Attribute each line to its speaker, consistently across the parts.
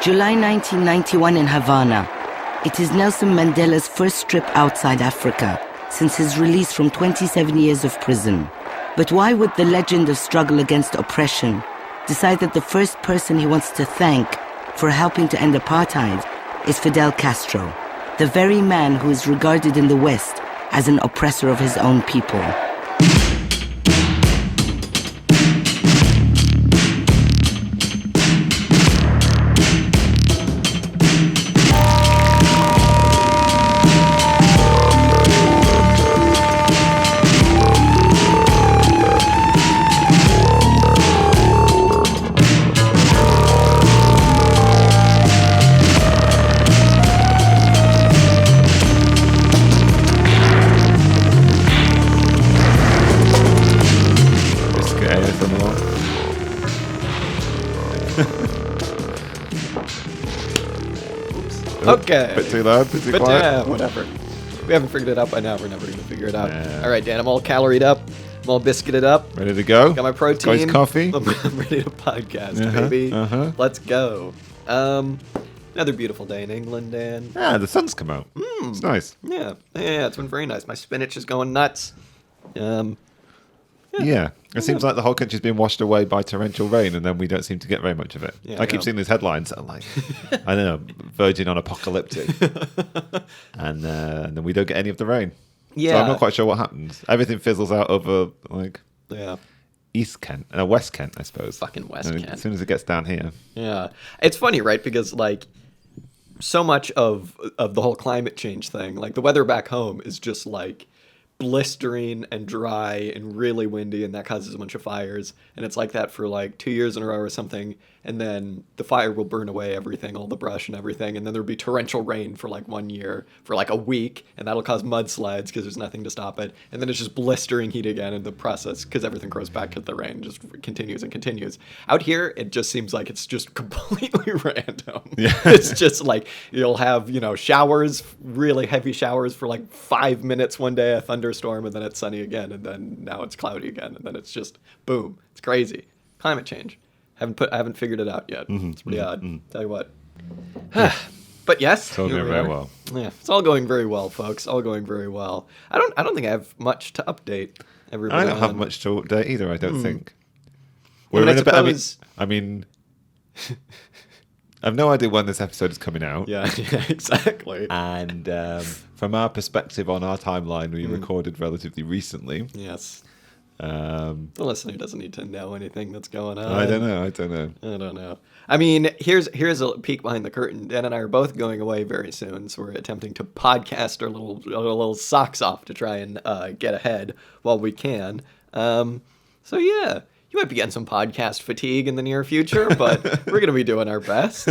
Speaker 1: July 1991 in Havana. It is Nelson Mandela's first trip outside Africa since his release from 27 years of prison. But why would the legend of struggle against oppression decide that the first person he wants to thank for helping to end apartheid is Fidel Castro, the very man who is regarded in the West as an oppressor of his own people?
Speaker 2: Okay.
Speaker 3: Bit too loud, bit too quiet.
Speaker 2: Yeah, whatever. We haven't figured it out by now. We're never going to figure it out. Yeah. All right, Dan, I'm all caloried up. I'm all biscuited up.
Speaker 3: Ready to go?
Speaker 2: Got my protein.
Speaker 3: Got coffee.
Speaker 2: I'm ready to podcast, baby. Let's go. Another beautiful day in England, Dan.
Speaker 3: Yeah, the sun's come out. It's nice.
Speaker 2: Yeah, it's been very nice. My spinach is going nuts.
Speaker 3: Yeah. It seems like the whole country's been washed away by torrential rain, and then we don't seem to get very much of it. Yeah, I keep seeing these headlines that are like, I don't know, verging on apocalyptic. and then we don't get any of the rain.
Speaker 2: Yeah.
Speaker 3: So I'm not quite sure what happens. Everything fizzles out over, like, East Kent, West Kent, I suppose.
Speaker 2: Fucking West Kent.
Speaker 3: As soon as it gets down here.
Speaker 2: Yeah. It's funny, right? Because, like, so much of the whole climate change thing, like, the weather back home is just, like, blistering and dry and really windy, and that causes a bunch of fires, and it's like that for like 2 years in a row or something, and then the fire will burn away everything, all the brush and everything, and then there'll be torrential rain for like 1 year for like a week, and that'll cause mudslides because there's nothing to stop it, and then it's just blistering heat again in the process because everything grows back to the rain, just continues and continues. Out here it just seems like it's just completely random. It's just like you'll have, you know, showers, really heavy showers for like 5 minutes one day, a thunderstorm, and then it's sunny again, and then now it's cloudy again, and then it's just boom. It's crazy. Climate change. I haven't figured it out yet. It's pretty odd. Tell you what. But yes,
Speaker 3: it's all going very well.
Speaker 2: Yeah, it's all going very well, folks. All going very well. I don't think I have much to update everybody.
Speaker 3: I don't have much to update either. I don't think.
Speaker 2: We're in a bit.
Speaker 3: I mean, I have no idea when this episode is coming out.
Speaker 2: Yeah, exactly.
Speaker 3: And from our perspective on our timeline, we recorded relatively recently.
Speaker 2: Yes. The listener doesn't need to know anything that's going on.
Speaker 3: I don't know.
Speaker 2: I mean, here's a peek behind the curtain. Dan and I are both going away very soon, so we're attempting to podcast our little socks off to try and get ahead while we can. So yeah, you might be getting some podcast fatigue in the near future, but we're going to be doing our best.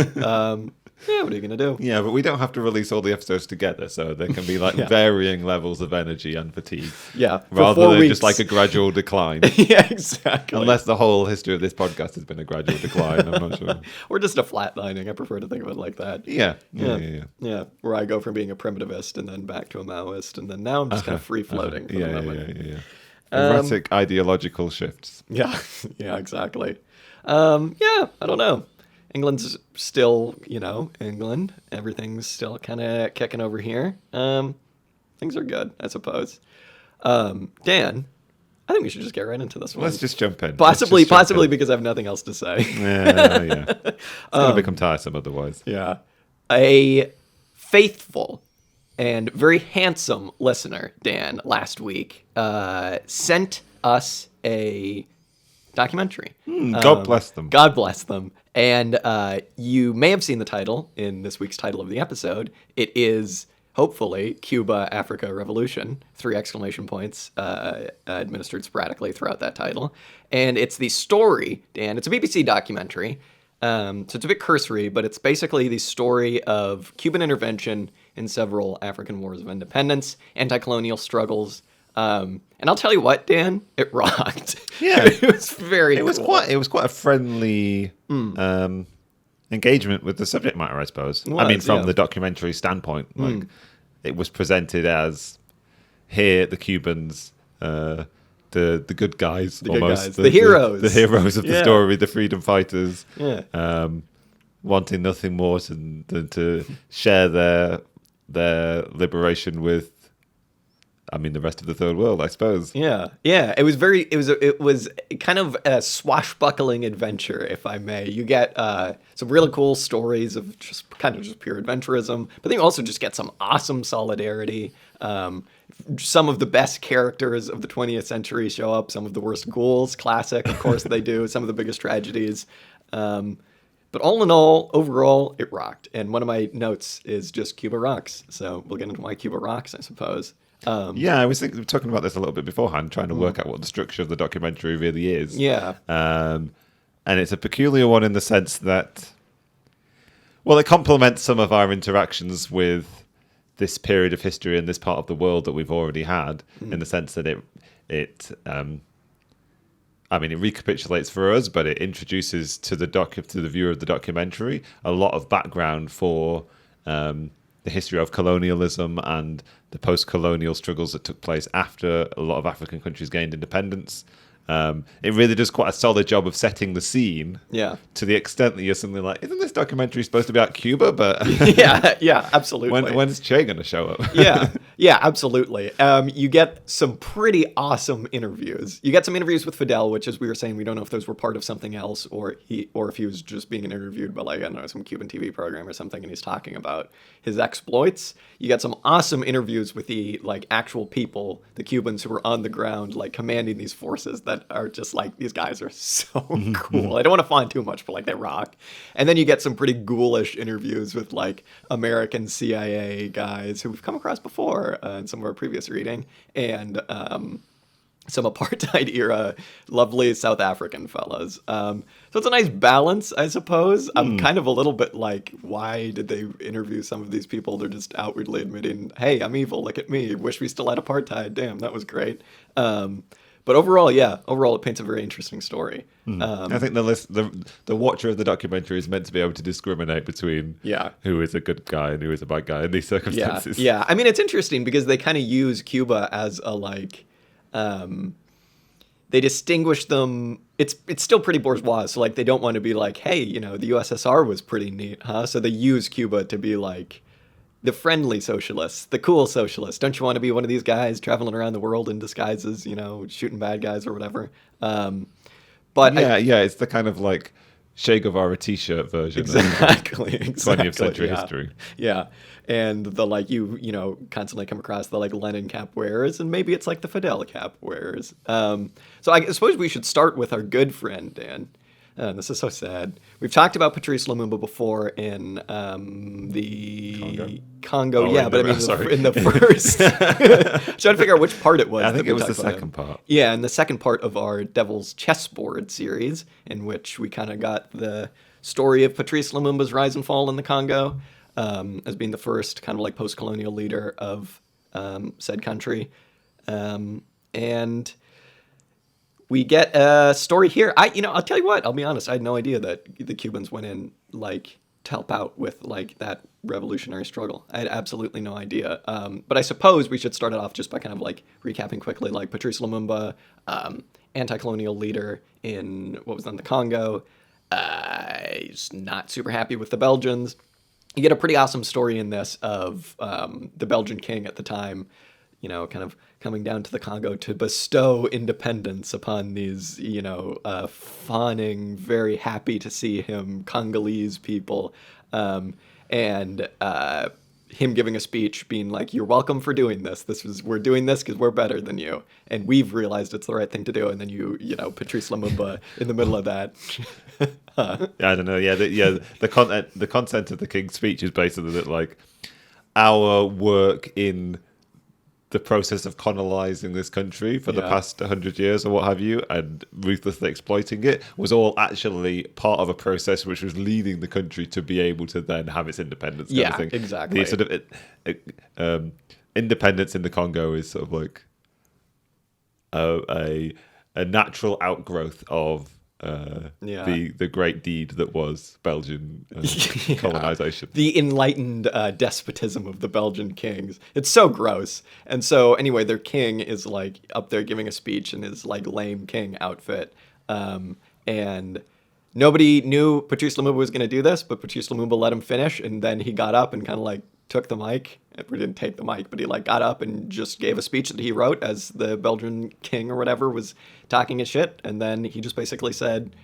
Speaker 2: Yeah, what are you going to do?
Speaker 3: Yeah, but we don't have to release all the episodes together, so there can be like varying levels of energy and fatigue.
Speaker 2: Yeah,
Speaker 3: rather than just like a gradual decline.
Speaker 2: Yeah, exactly.
Speaker 3: Unless the whole history of this podcast has been a gradual decline, I'm not sure.
Speaker 2: Or just a flatlining. I prefer to think of it like that.
Speaker 3: Yeah,
Speaker 2: where I go from being a primitivist and then back to a Maoist, and then now I'm just kind of free floating.
Speaker 3: Yeah. Erratic ideological shifts.
Speaker 2: Yeah, exactly. I don't know. England's still, England. Everything's still kind of kicking over here. Things are good, I suppose. Dan, I think we should just get right into this one.
Speaker 3: Let's just jump in.
Speaker 2: Possibly because I have nothing else to say.
Speaker 3: Yeah. It's going to become tiresome otherwise.
Speaker 2: Yeah. A faithful and very handsome listener, Dan, last week, sent us a documentary.
Speaker 3: God bless them.
Speaker 2: God bless them. And you may have seen the title in this week's title of the episode. It is, hopefully, Cuba, Africa, Revolution. 3 exclamation points administered sporadically throughout that title. And it's the story, Dan, it's a BBC documentary. So it's a bit cursory, but it's basically the story of Cuban intervention in several African wars of independence, anti-colonial struggles. And I'll tell you what, Dan, it rocked.
Speaker 3: Yeah,
Speaker 2: it was very.
Speaker 3: It was quite a friendly engagement with the subject matter, I suppose. From the documentary standpoint, it was presented as here the Cubans, the good guys,
Speaker 2: the heroes
Speaker 3: of the story, the freedom fighters.
Speaker 2: Yeah.
Speaker 3: wanting nothing more than to share their liberation with, I mean, the rest of the third world, I suppose.
Speaker 2: Yeah. It was kind of a swashbuckling adventure, if I may. You get some really cool stories of just pure adventurism, but then you also just get some awesome solidarity. Some of the best characters of the 20th century show up. Some of the worst ghouls, classic, of course they do. Some of the biggest tragedies. But all in all, overall, it rocked. And one of my notes is just Cuba rocks. So we'll get into why Cuba rocks, I suppose.
Speaker 3: I was talking about this a little bit beforehand, trying to work out what the structure of the documentary really is.
Speaker 2: Yeah.
Speaker 3: And it's a peculiar one in the sense that, well, it complements some of our interactions with this period of history in this part of the world that we've already had, in the sense that it recapitulates for us, but it introduces to the viewer of the documentary a lot of background for the history of colonialism and the post-colonial struggles that took place after a lot of African countries gained independence. It really does quite a solid job of setting the scene.
Speaker 2: Yeah.
Speaker 3: To the extent that you're suddenly like, isn't this documentary supposed to be about Cuba? But
Speaker 2: yeah, absolutely.
Speaker 3: When's Che going to show up?
Speaker 2: Yeah, absolutely. You get some pretty awesome interviews. You get some interviews with Fidel, which, as we were saying, we don't know if those were part of something else or if he was just being interviewed by, like, I don't know, some Cuban TV program or something, and he's talking about his exploits. You get some awesome interviews with the, like, actual people, the Cubans who were on the ground, like, commanding these forces that are just like, these guys are so cool. I don't want to find too much, but, like, they rock. And then you get some pretty ghoulish interviews with, like, American CIA guys who we've come across before in some of our previous reading, and some apartheid era lovely South African fellas. So it's a nice balance, I suppose. I'm kind of a little bit like, why did they interview some of these people? They're just outwardly admitting, hey, I'm evil, look at me, wish we still had apartheid, damn, that was great. But overall, it paints a very interesting story.
Speaker 3: I think the watcher of the documentary is meant to be able to discriminate between who is a good guy and who is a bad guy in these circumstances.
Speaker 2: Yeah. I mean, it's interesting because they kind of use Cuba as a, like, they distinguish them. It's still pretty bourgeois, so, like, they don't want to be like, hey, you know, the USSR was pretty neat, huh? So they use Cuba to be like the friendly socialists, the cool socialists. Don't you want to be one of these guys traveling around the world in disguises, you know, shooting bad guys or whatever? But
Speaker 3: it's the kind of, like, Che Guevara t-shirt version
Speaker 2: exactly,
Speaker 3: of 20th century history.
Speaker 2: Yeah. And the, like, you know, constantly come across the, like, Lenin cap wearers, and maybe it's like the Fidel cap wearers. So I suppose we should start with our good friend, Dan. This is so sad. We've talked about Patrice Lumumba before in the Congo. In the first. Trying to figure out which part it was.
Speaker 3: I think it was the second part.
Speaker 2: Yeah, in the second part of our Devil's Chessboard series, in which we kind of got the story of Patrice Lumumba's rise and fall in the Congo, as being the first kind of, like, post-colonial leader of said country. And we get a story here. I'll tell you what, I'll be honest, I had no idea that the Cubans went in, like, to help out with, like, that revolutionary struggle. I had absolutely no idea. But I suppose we should start it off just by kind of, like, recapping quickly, like, Patrice Lumumba, anti-colonial leader in what was then the Congo. He's not super happy with the Belgians. You get a pretty awesome story in this of the Belgian king at the time, you know, kind of coming down to the Congo to bestow independence upon these, you know, fawning, very happy to see him Congolese people, and him giving a speech being like, you're welcome for doing this. We're doing this because we're better than you, and we've realized it's the right thing to do. And then you know, Patrice Lumumba in the middle of that.
Speaker 3: I don't know. The content of the King's speech is basically that, like, our work in the process of colonizing this country for the past 100 years or what have you, and ruthlessly exploiting it, was all actually part of a process which was leading the country to be able to then have its independence. And everything.
Speaker 2: Exactly.
Speaker 3: The sort of independence in the Congo is sort of like a natural outgrowth of the great deed that was Belgian colonization.
Speaker 2: The enlightened despotism of the Belgian kings. It's so gross. And so anyway, their king is, like, up there giving a speech in his, like, lame king outfit. And nobody knew Patrice Lumumba was going to do this, but Patrice Lumumba let him finish, and then he got up and kind of like took the mic. He didn't take the mic, but he like got up and just gave a speech that he wrote as the Belgian king or whatever was talking his shit, and then he just basically said,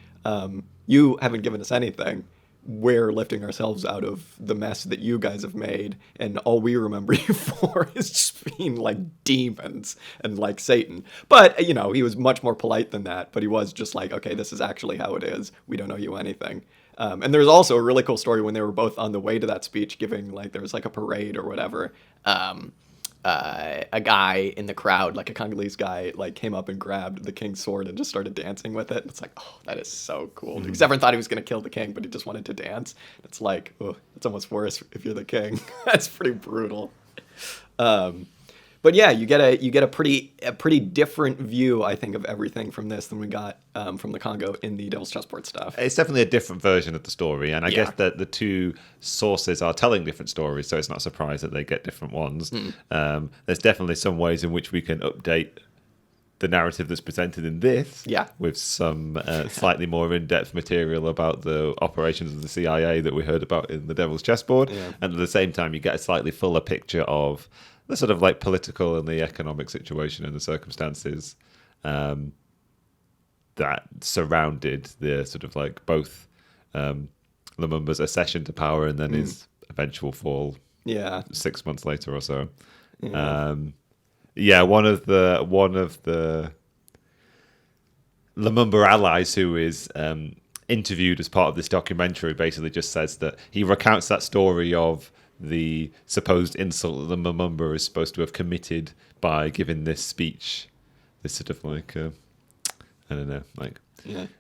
Speaker 2: "You haven't given us anything. We're lifting ourselves out of the mess that you guys have made, and all we remember you for is just being like demons and like Satan." But, you know, he was much more polite than that, but he was just like, okay, this is actually how it is. We don't owe you anything. And there's also a really cool story when they were both on the way to that speech giving, like, there was like a parade or whatever. A guy in the crowd, like a Congolese guy, like came up and grabbed the king's sword and just started dancing with it. It's like, oh, that is so cool. Because everyone thought he was going to kill the king, but he just wanted to dance. It's like, oh, it's almost worse if you're the king. That's pretty brutal. But yeah, you get a pretty different view, I think, of everything from this than we got from the Congo in the Devil's Chessboard stuff.
Speaker 3: It's definitely a different version of the story, and I guess that the two sources are telling different stories, so it's not a surprise that they get different ones. There's definitely some ways in which we can update the narrative that's presented in this, with some slightly more in-depth material about the operations of the CIA that we heard about in the Devil's Chessboard, and at the same time, you get a slightly fuller picture of the sort of like political and the economic situation and the circumstances that surrounded the sort of like both Lumumba's accession to power and then his eventual fall 6 months later or so. One of the Lumumba allies who is interviewed as part of this documentary basically just says that he recounts that story of the supposed insult that Lumumba is supposed to have committed by giving this speech, this sort of like, I don't know, like,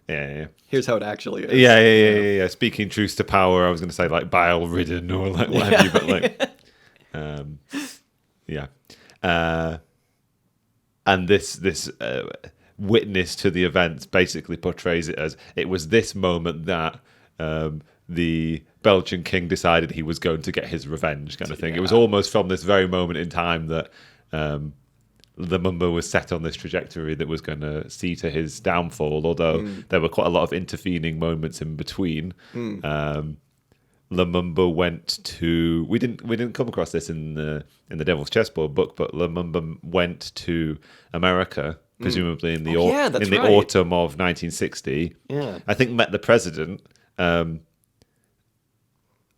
Speaker 2: Here's how it actually is.
Speaker 3: Yeah. Speaking truth to power. I was going to say like bile-ridden or like what have you, but like, and this witness to the events basically portrays it as it was this moment that the Belgian king decided he was going to get his revenge, kind of thing. It was almost from this very moment in time that Lumumba was set on this trajectory that was going to see to his downfall, although there were quite a lot of intervening moments in between. Lumumba went to... We didn't come across this in the Devil's Chessboard book, but Lumumba went to America, presumably in the autumn of 1960.
Speaker 2: Yeah.
Speaker 3: I think met the president...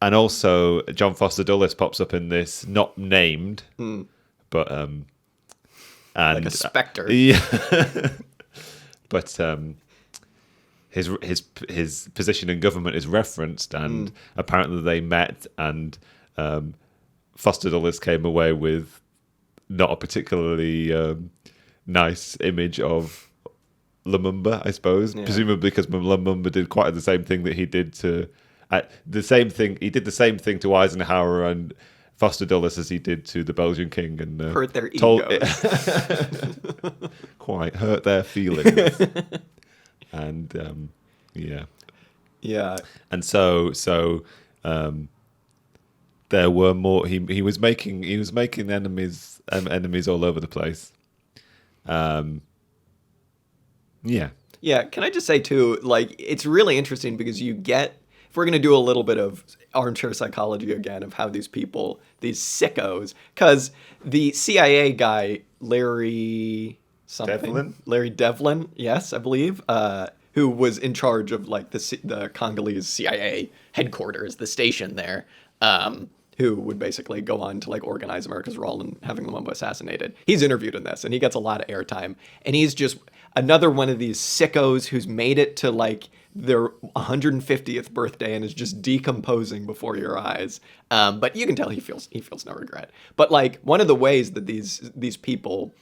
Speaker 3: and also, John Foster Dulles pops up in this, not named, but and
Speaker 2: like a specter.
Speaker 3: But his position in government is referenced, and apparently they met, and Foster Dulles came away with not a particularly nice image of Lumumba, I suppose, presumably because Lumumba did quite the same thing that he did to. He did the same thing to Eisenhower and Foster Dulles as he did to the Belgian king, and
Speaker 2: hurt their egos.
Speaker 3: Quite hurt their feelings, and and so there were more. He was making enemies all over the place.
Speaker 2: Yeah. Can I just say too, like, it's really interesting because you get. If we're going to do a little bit of armchair psychology again of how these people, these sickos, because the CIA guy, Larry Devlin, yes, I believe, who was in charge of like the Congolese CIA headquarters, the station there, who would basically go on to like organize America's role in having Lumumba assassinated. He's interviewed in this, and he gets a lot of airtime. And he's just another one of these sickos who's made it to like their 150th birthday and is just decomposing before your eyes. But you can tell he feels no regret. But like one of the ways that these people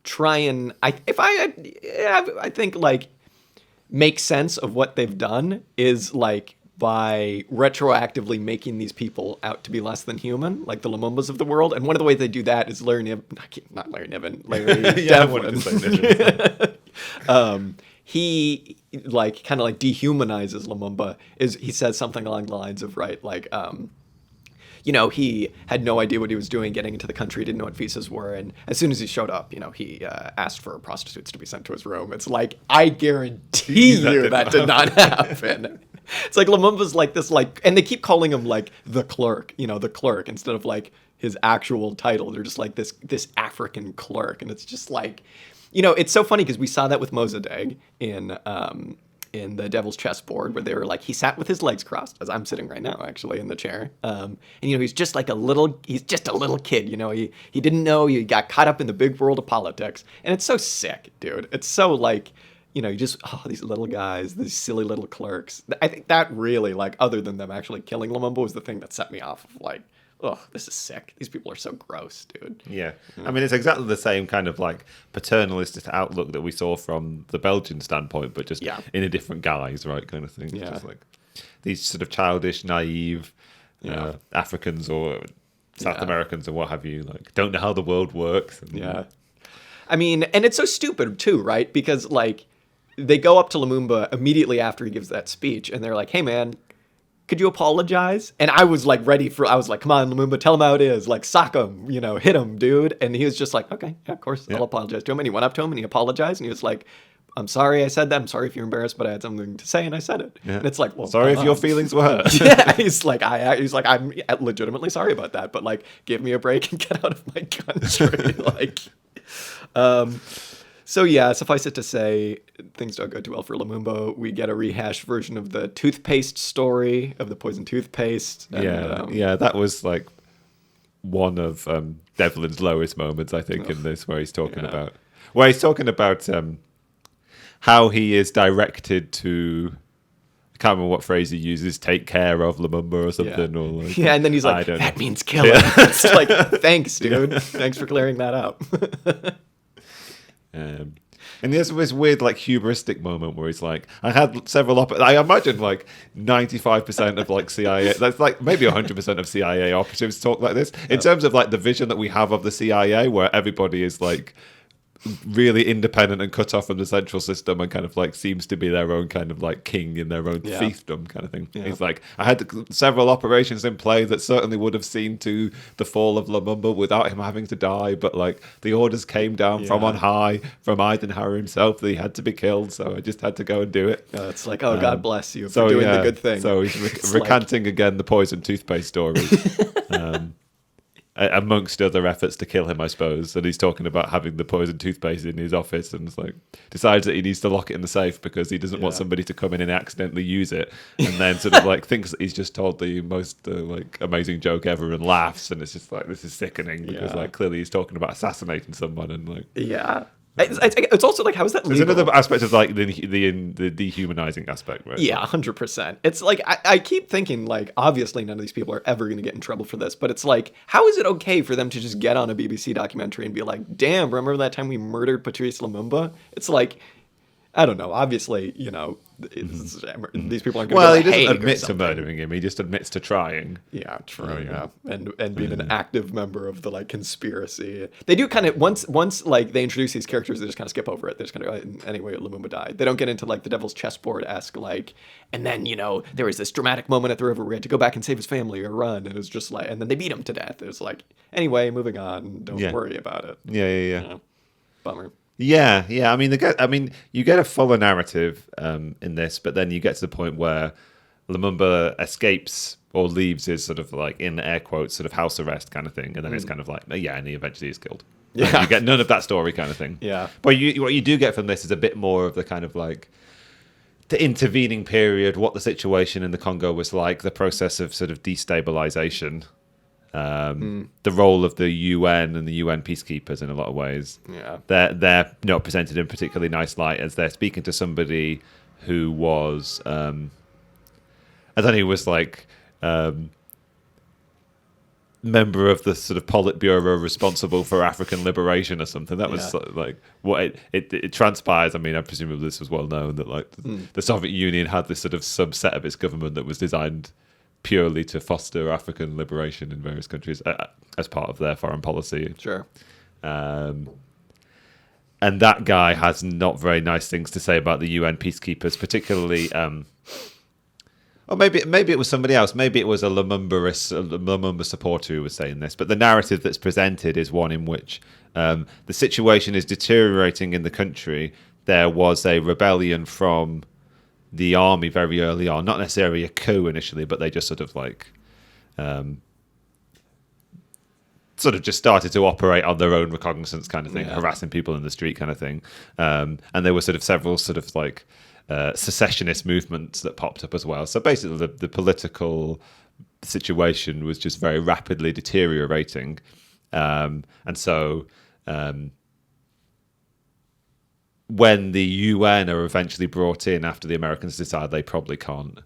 Speaker 2: try and I think like make sense of what they've done is like by retroactively making these people out to be less than human, like the Lumumbas of the world. And one of the ways they do that is Larry Devlin. He like kind of like dehumanizes Lumumba. He says something along the lines of, right, like, he had no idea what he was doing getting into the country, didn't know what visas were, and as soon as he showed up, he asked for prostitutes to be sent to his room. It's like, I guarantee you that did not happen. It's like Lumumba's like this, like, and they keep calling him like the clerk, the clerk, instead of like his actual title. They're just like this African clerk, and it's just like, it's so funny because we saw that with Mossadegh in the Devil's Chessboard, where they were like, he sat with his legs crossed, as I'm sitting right now, actually, in the chair. And he's just like he's just a little kid. He didn't know, he got caught up in the big world of politics, and it's so sick, dude. It's so like, these little guys, these silly little clerks. I think that really, like, other than them actually killing Lumumba, was the thing that set me off of like, oh, this is sick. These people are so gross, dude.
Speaker 3: Yeah. I mean, it's exactly the same kind of like paternalistic outlook that we saw from the Belgian standpoint, but just in a different guise, right? Kind of thing.
Speaker 2: Yeah.
Speaker 3: Just like these sort of childish, naive Africans or South Americans or what have you, like, don't know how the world works.
Speaker 2: And, I mean, and it's so stupid too, right? Because like, they go up to Lumumba immediately after he gives that speech, and they're like, hey, man, could you apologize? And I was like I was like, come on, Lumumba, tell him how it is. Like, sock him, hit him, dude. And he was just like, okay, yeah, of course, I'll apologize to him. And he went up to him and he apologized. And he was like, I'm sorry I said that. I'm sorry if you're embarrassed, but I had something to say and I said it. Yeah. And it's like, well,
Speaker 3: sorry if your feelings were hurt.
Speaker 2: He's like, I'm legitimately sorry about that, but like, give me a break and get out of my country. Like, so yeah, suffice it to say, things don't go too well for Lumumba. We get a rehashed version of the toothpaste story, of the poison toothpaste. And,
Speaker 3: that was like one of Devlin's lowest moments, I think, in this, where he's talking about how he is directed to, I can't remember what phrase he uses, take care of Lumumba or something. Or like,
Speaker 2: and then he's like, that means kill him. It's like, thanks, dude. Thanks for clearing that up.
Speaker 3: And there's this weird, like, hubristic moment where he's like, I had several I imagine like 95% of like CIA, that's like maybe 100% of CIA operatives talk like this in terms of like the vision that we have of the CIA, where everybody is like really independent and cut off from the central system and kind of like seems to be their own kind of like king in their own fiefdom kind of thing. He's like, I had several operations in play that certainly would have seen to the fall of Lumumba without him having to die, but like the orders came down from on high from Eisenhower himself that he had to be killed, so I just had to go and do it.
Speaker 2: It's like, oh, God bless you for doing the good thing.
Speaker 3: So he's recanting again the poison toothpaste story. Amongst other efforts to kill him, I suppose. And he's talking about having the poison toothpaste in his office, and it's like, decides that he needs to lock it in the safe because he doesn't want somebody to come in and accidentally use it, and then sort of like thinks that he's just told the most like amazing joke ever and laughs, and it's just like, this is sickening because like clearly he's talking about assassinating someone, and like it's also like, how is that legal? There's another aspect of like the dehumanizing aspect, right?
Speaker 2: Yeah, 100%. It's like, I keep thinking, like, obviously none of these people are ever going to get in trouble for this, but it's like, how is it okay for them to just get on a BBC documentary and be like, damn, remember that time we murdered Patrice Lumumba? It's like, I don't know. Obviously, these people aren't going to
Speaker 3: Well, he doesn't admit to murdering him. He just admits to trying.
Speaker 2: Yeah, true. Yeah, and being an active member of the like conspiracy. They do kind of once like they introduce these characters, they just kind of skip over it. They just kind of anyway, Lumumba died. They don't get into like the Devil's Chessboard-esque like, and then there was this dramatic moment at the river where he had to go back and save his family or run, and it was just like, and then they beat him to death. It was like, anyway, moving on. Don't worry about it.
Speaker 3: Yeah.
Speaker 2: Bummer.
Speaker 3: Yeah. I mean, you get a fuller narrative in this, but then you get to the point where Lumumba escapes or leaves his sort of like, in air quotes, sort of house arrest kind of thing, and then it's kind of like, and he eventually is killed. Yeah, you get none of that story kind of thing.
Speaker 2: Yeah,
Speaker 3: but what you do get from this is a bit more of the kind of like the intervening period, what the situation in the Congo was like, the process of sort of destabilization. The role of the UN and the UN peacekeepers in a lot of ways.
Speaker 2: Yeah,
Speaker 3: they're not presented in particularly nice light as they're speaking to somebody who was, I don't know, he was like member of the sort of Politburo responsible for African liberation or something. That was like what it transpires. I mean, I presume this was well known that like the Soviet Union had this sort of subset of its government that was designed purely to foster African liberation in various countries as part of their foreign policy.
Speaker 2: Sure.
Speaker 3: And that guy has not very nice things to say about the UN peacekeepers, particularly Or maybe it was somebody else. Maybe it was a Lumumba supporter who was saying this. But the narrative that's presented is one in which the situation is deteriorating in the country. There was a rebellion from the army very early on, not necessarily a coup initially, but they just sort of like sort of just started to operate on their own recognizance kind of thing, harassing people in the street kind of thing. And there were sort of several sort of like secessionist movements that popped up as well. So basically the political situation was just very rapidly deteriorating. And so when the UN are eventually brought in after the Americans decide they probably can't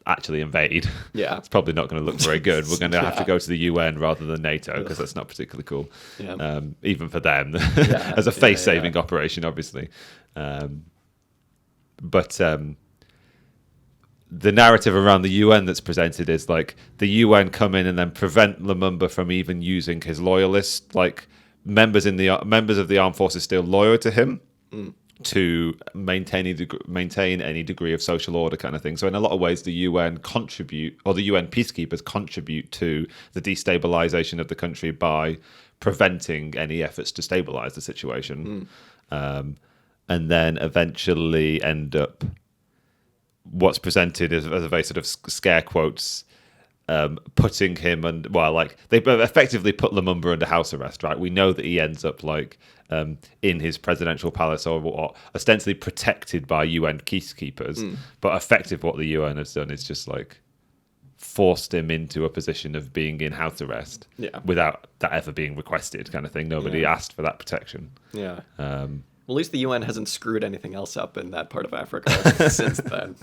Speaker 3: actually invade, it's probably not going to look very good. We're going to have to go to the UN rather than NATO because that's not particularly cool, even for them as a face-saving operation, obviously. But the narrative around the UN that's presented is like the UN come in and then prevent Lumumba from even using his loyalists, like members of the armed forces still loyal to him, to maintain any degree of social order kind of thing. So in a lot of ways, the UN contribute, or the UN peacekeepers contribute to the destabilization of the country by preventing any efforts to stabilize the situation. And then eventually end up what's presented as a very sort of scare quotes, putting him and they effectively put Lumumba under house arrest, right? We know that he ends up like in his presidential palace or ostensibly protected by UN peacekeepers, but effectively what the UN has done is just like forced him into a position of being in house arrest without that ever being requested kind of thing. Nobody asked for that protection. Well,
Speaker 2: at least the UN hasn't screwed anything else up in that part of Africa since then.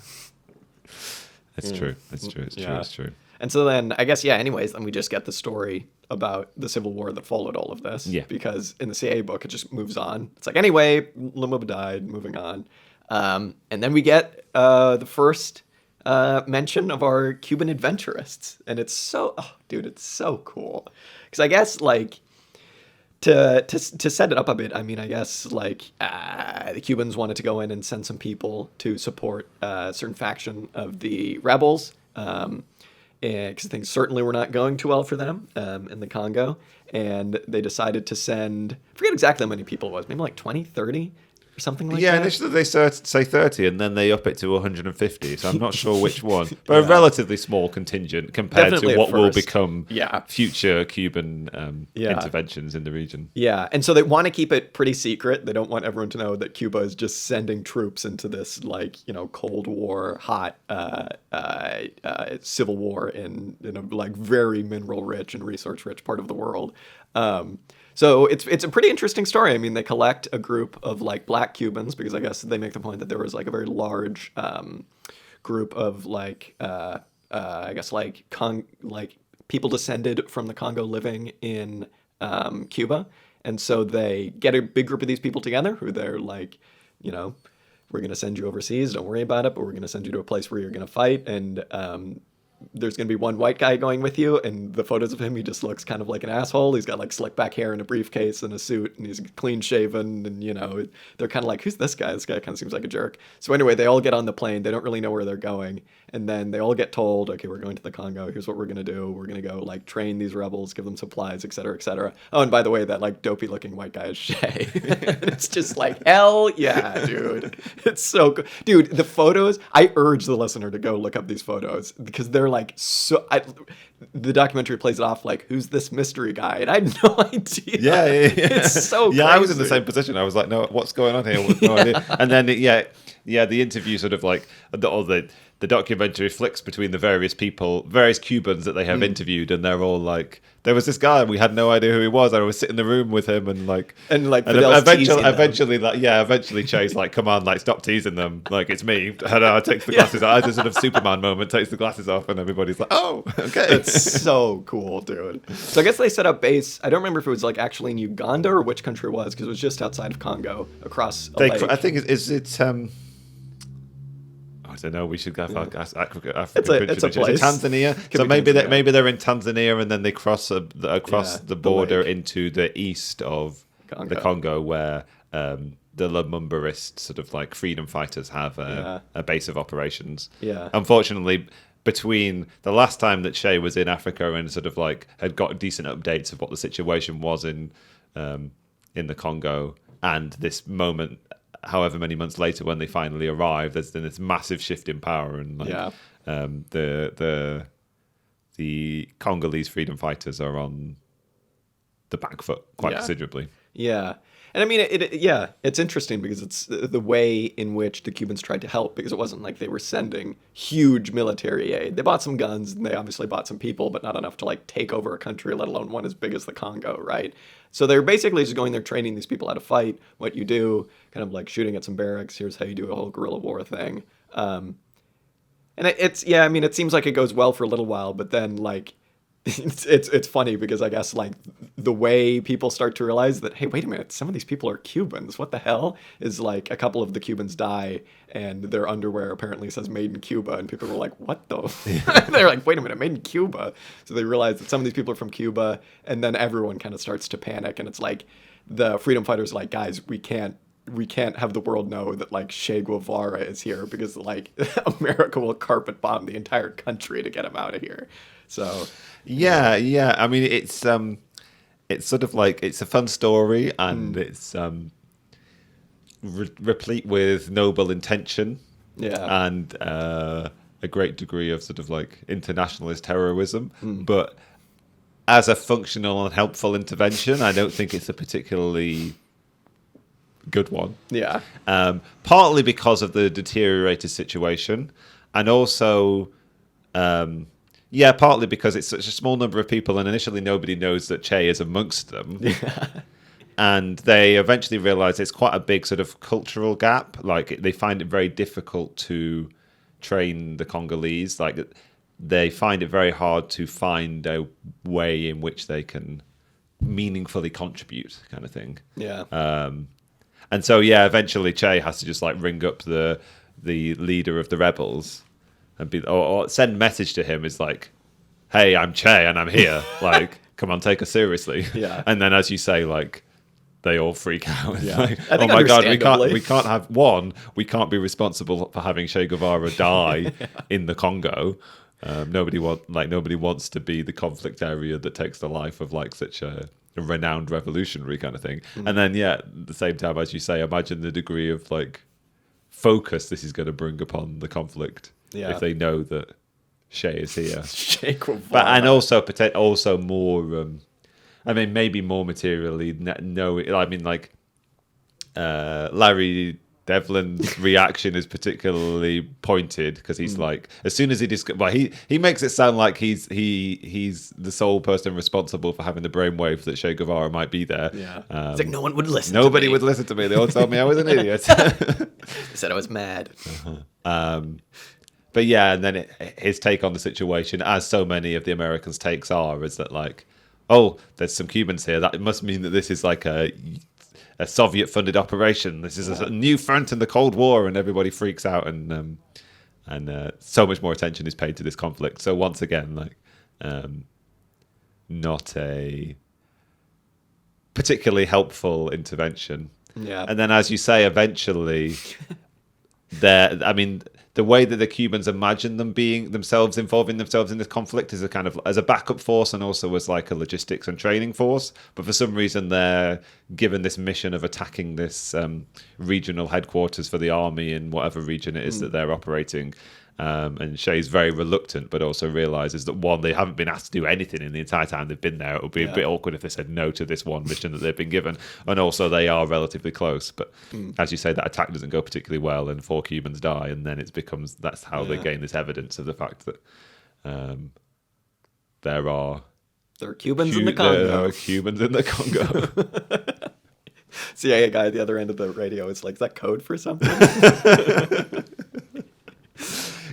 Speaker 3: It's true. It's true.
Speaker 2: And so then, I guess, anyways, then we just get the story about the civil war that followed all of this. Because in the CIA book, it just moves on. It's like, anyway, Lumumba died, moving on. And then we get the first mention of our Cuban adventurists. And it's so, it's so cool. Because I guess, like, to set it up a bit, I mean, I guess, like, the Cubans wanted to go in and send some people to support a certain faction of the rebels, because things certainly were not going too well for them in the Congo, and they decided to send, I forget exactly how many people it was, maybe like 20, 30, or something like that.
Speaker 3: Yeah, initially they say 30, and then they up it to 150, so I'm not sure which one. But a relatively small contingent compared
Speaker 2: Definitely
Speaker 3: to what will
Speaker 2: first.
Speaker 3: become future Cuban interventions in the region.
Speaker 2: Yeah, and so they want to keep it pretty secret. They don't want everyone to know that Cuba is just sending troops into this, like, Cold War, hot civil war in a, like, very mineral-rich and resource-rich part of the world. So it's a pretty interesting story. I mean, they collect a group of, like, black Cubans, because I guess they make the point that there was, like, a very large group of, like, I guess, like, people descended from the Congo living in Cuba. And so they get a big group of these people together who they're like, we're going to send you overseas. Don't worry about it, but we're going to send you to a place where you're going to fight. And there's going to be one white guy going with you, and the photos of him, he just looks kind of like an asshole. He's got, like, slick back hair and a briefcase and a suit, and he's clean shaven, and, they're kind of like, who's this guy? This guy kind of seems like a jerk. So anyway, they all get on the plane. They don't really know where they're going, and then they all get told, okay, we're going to the Congo. Here's what we're going to do. We're going to go, like, train these rebels, give them supplies, et cetera, et cetera. Oh, and by the way, that, like, dopey-looking white guy is Shay. It's just like, hell yeah, dude. It's so good. Dude, the photos, I urge the listener to go look up these photos, because they're like the documentary plays it off like, who's this mystery guy? And I had no idea.
Speaker 3: Yeah.
Speaker 2: It's so crazy.
Speaker 3: I was in the same position. I was like, no, what's going on here? No idea. And then the interview sort of like the documentary flicks between the various Cubans that they have interviewed, and they're all like, there was this guy and we had no idea who he was. I was sitting in the room with him and eventually Chase like, come on, like, stop teasing them, like, it's me. And I takes the glasses off. I just sort of Superman moment, takes the glasses off, and everybody's like, oh, okay.
Speaker 2: It's so cool, dude. So I guess they set up base. I don't remember if it was like actually in Uganda or which country it was, because it was just outside of Congo, across a lake.
Speaker 3: I think it's I don't know. We should go Africa.
Speaker 2: It's a place.
Speaker 3: Tanzania. So maybe they're in Tanzania, and then they cross the border into the east of the Congo, where the Lumumbarist sort of like freedom fighters have a base of operations.
Speaker 2: Yeah.
Speaker 3: Unfortunately, between the last time that Che was in Africa and sort of like had got decent updates of what the situation was in the Congo, and this moment, however many months later when they finally arrived, there's been this massive shift in power, and like, the Congolese freedom fighters are on the back foot quite considerably.
Speaker 2: Yeah. And I mean, it's interesting because it's the way in which the Cubans tried to help, because it wasn't like they were sending huge military aid. They bought some guns and they obviously bought some people, but not enough to like take over a country, let alone one as big as the Congo, right? So they're basically just going there training these people how to fight, what you do, kind of like shooting at some barracks. Here's how you do a whole guerrilla war thing. And it seems like it goes well for a little while, but then like, it's funny because I guess like the way people start to realize that, hey, wait a minute, some of these people are Cubans. What the hell? Is like a couple of the Cubans die and their underwear apparently says made in Cuba, and people were like, what the? They're like, wait a minute, made in Cuba. So they realize that some of these people are from Cuba, and then everyone kind of starts to panic, and it's like the freedom fighters are like, guys, we can't have the world know that like Che Guevara is here, because like America will carpet bomb the entire country to get him out of here. So
Speaker 3: yeah. I mean, it's sort of like, it's a fun story, and it's replete with noble intention, and a great degree of sort of like internationalist heroism. But as a functional and helpful intervention, I don't think it's a particularly good one.
Speaker 2: Yeah.
Speaker 3: Partly because of the deteriorated situation, and also partly because it's such a small number of people, and initially nobody knows that Che is amongst them. Yeah. And they eventually realize it's quite a big sort of cultural gap. Like, they find it very difficult to train the Congolese. Like, they find it very hard to find a way in which they can meaningfully contribute, kind of thing.
Speaker 2: Yeah.
Speaker 3: And so, eventually Che has to just like ring up the leader of the rebels and be, or send message to him is like, hey, I'm Che and I'm here. Like, come on, take us seriously.
Speaker 2: Yeah.
Speaker 3: And then, as you say, like, they all freak out.
Speaker 2: Yeah.
Speaker 3: Like,
Speaker 2: I think
Speaker 3: oh my God, we can't be responsible for having Che Guevara die in the Congo. Nobody wants to be the conflict area that takes the life of like such a renowned revolutionary kind of thing. And then, at the same time, as you say, imagine the degree of like focus this is going to bring upon the conflict if they know that Che is here.
Speaker 2: Che Guevara.
Speaker 3: But, and also more, maybe more materially, Larry Devlin's reaction is particularly pointed because he's like, as soon as he makes it sound like he's the sole person responsible for having the brainwave that Che Guevara might be there.
Speaker 2: Yeah, it's like no one would listen.
Speaker 3: Nobody would listen to me. They all told me I was an idiot.
Speaker 2: They said I was mad.
Speaker 3: But and then his take on the situation, as so many of the Americans' takes are, is that like, oh, there's some Cubans here. That must mean that this is like a Soviet-funded operation. This is a new front in the Cold War, and everybody freaks out, and so much more attention is paid to this conflict. So once again, like, not a particularly helpful intervention.
Speaker 2: Yeah.
Speaker 3: And then, as you say, eventually, the way that the Cubans imagine them involving themselves in this conflict is a kind of as a backup force, and also as like a logistics and training force. But for some reason, they're given this mission of attacking this regional headquarters for the army in whatever region it is that they're operating. And Che's very reluctant, but also realizes that, one, they haven't been asked to do anything in the entire time they've been there. It would be a bit awkward if they said no to this one mission that they've been given. And also, they are relatively close. But as you say, that attack doesn't go particularly well, and 4 Cubans die. And then that's how they gain this evidence of the fact that there are
Speaker 2: Cubans in the Congo.
Speaker 3: There are Cubans in the Congo.
Speaker 2: CIA guy at the other end of the radio is like, is that code for something?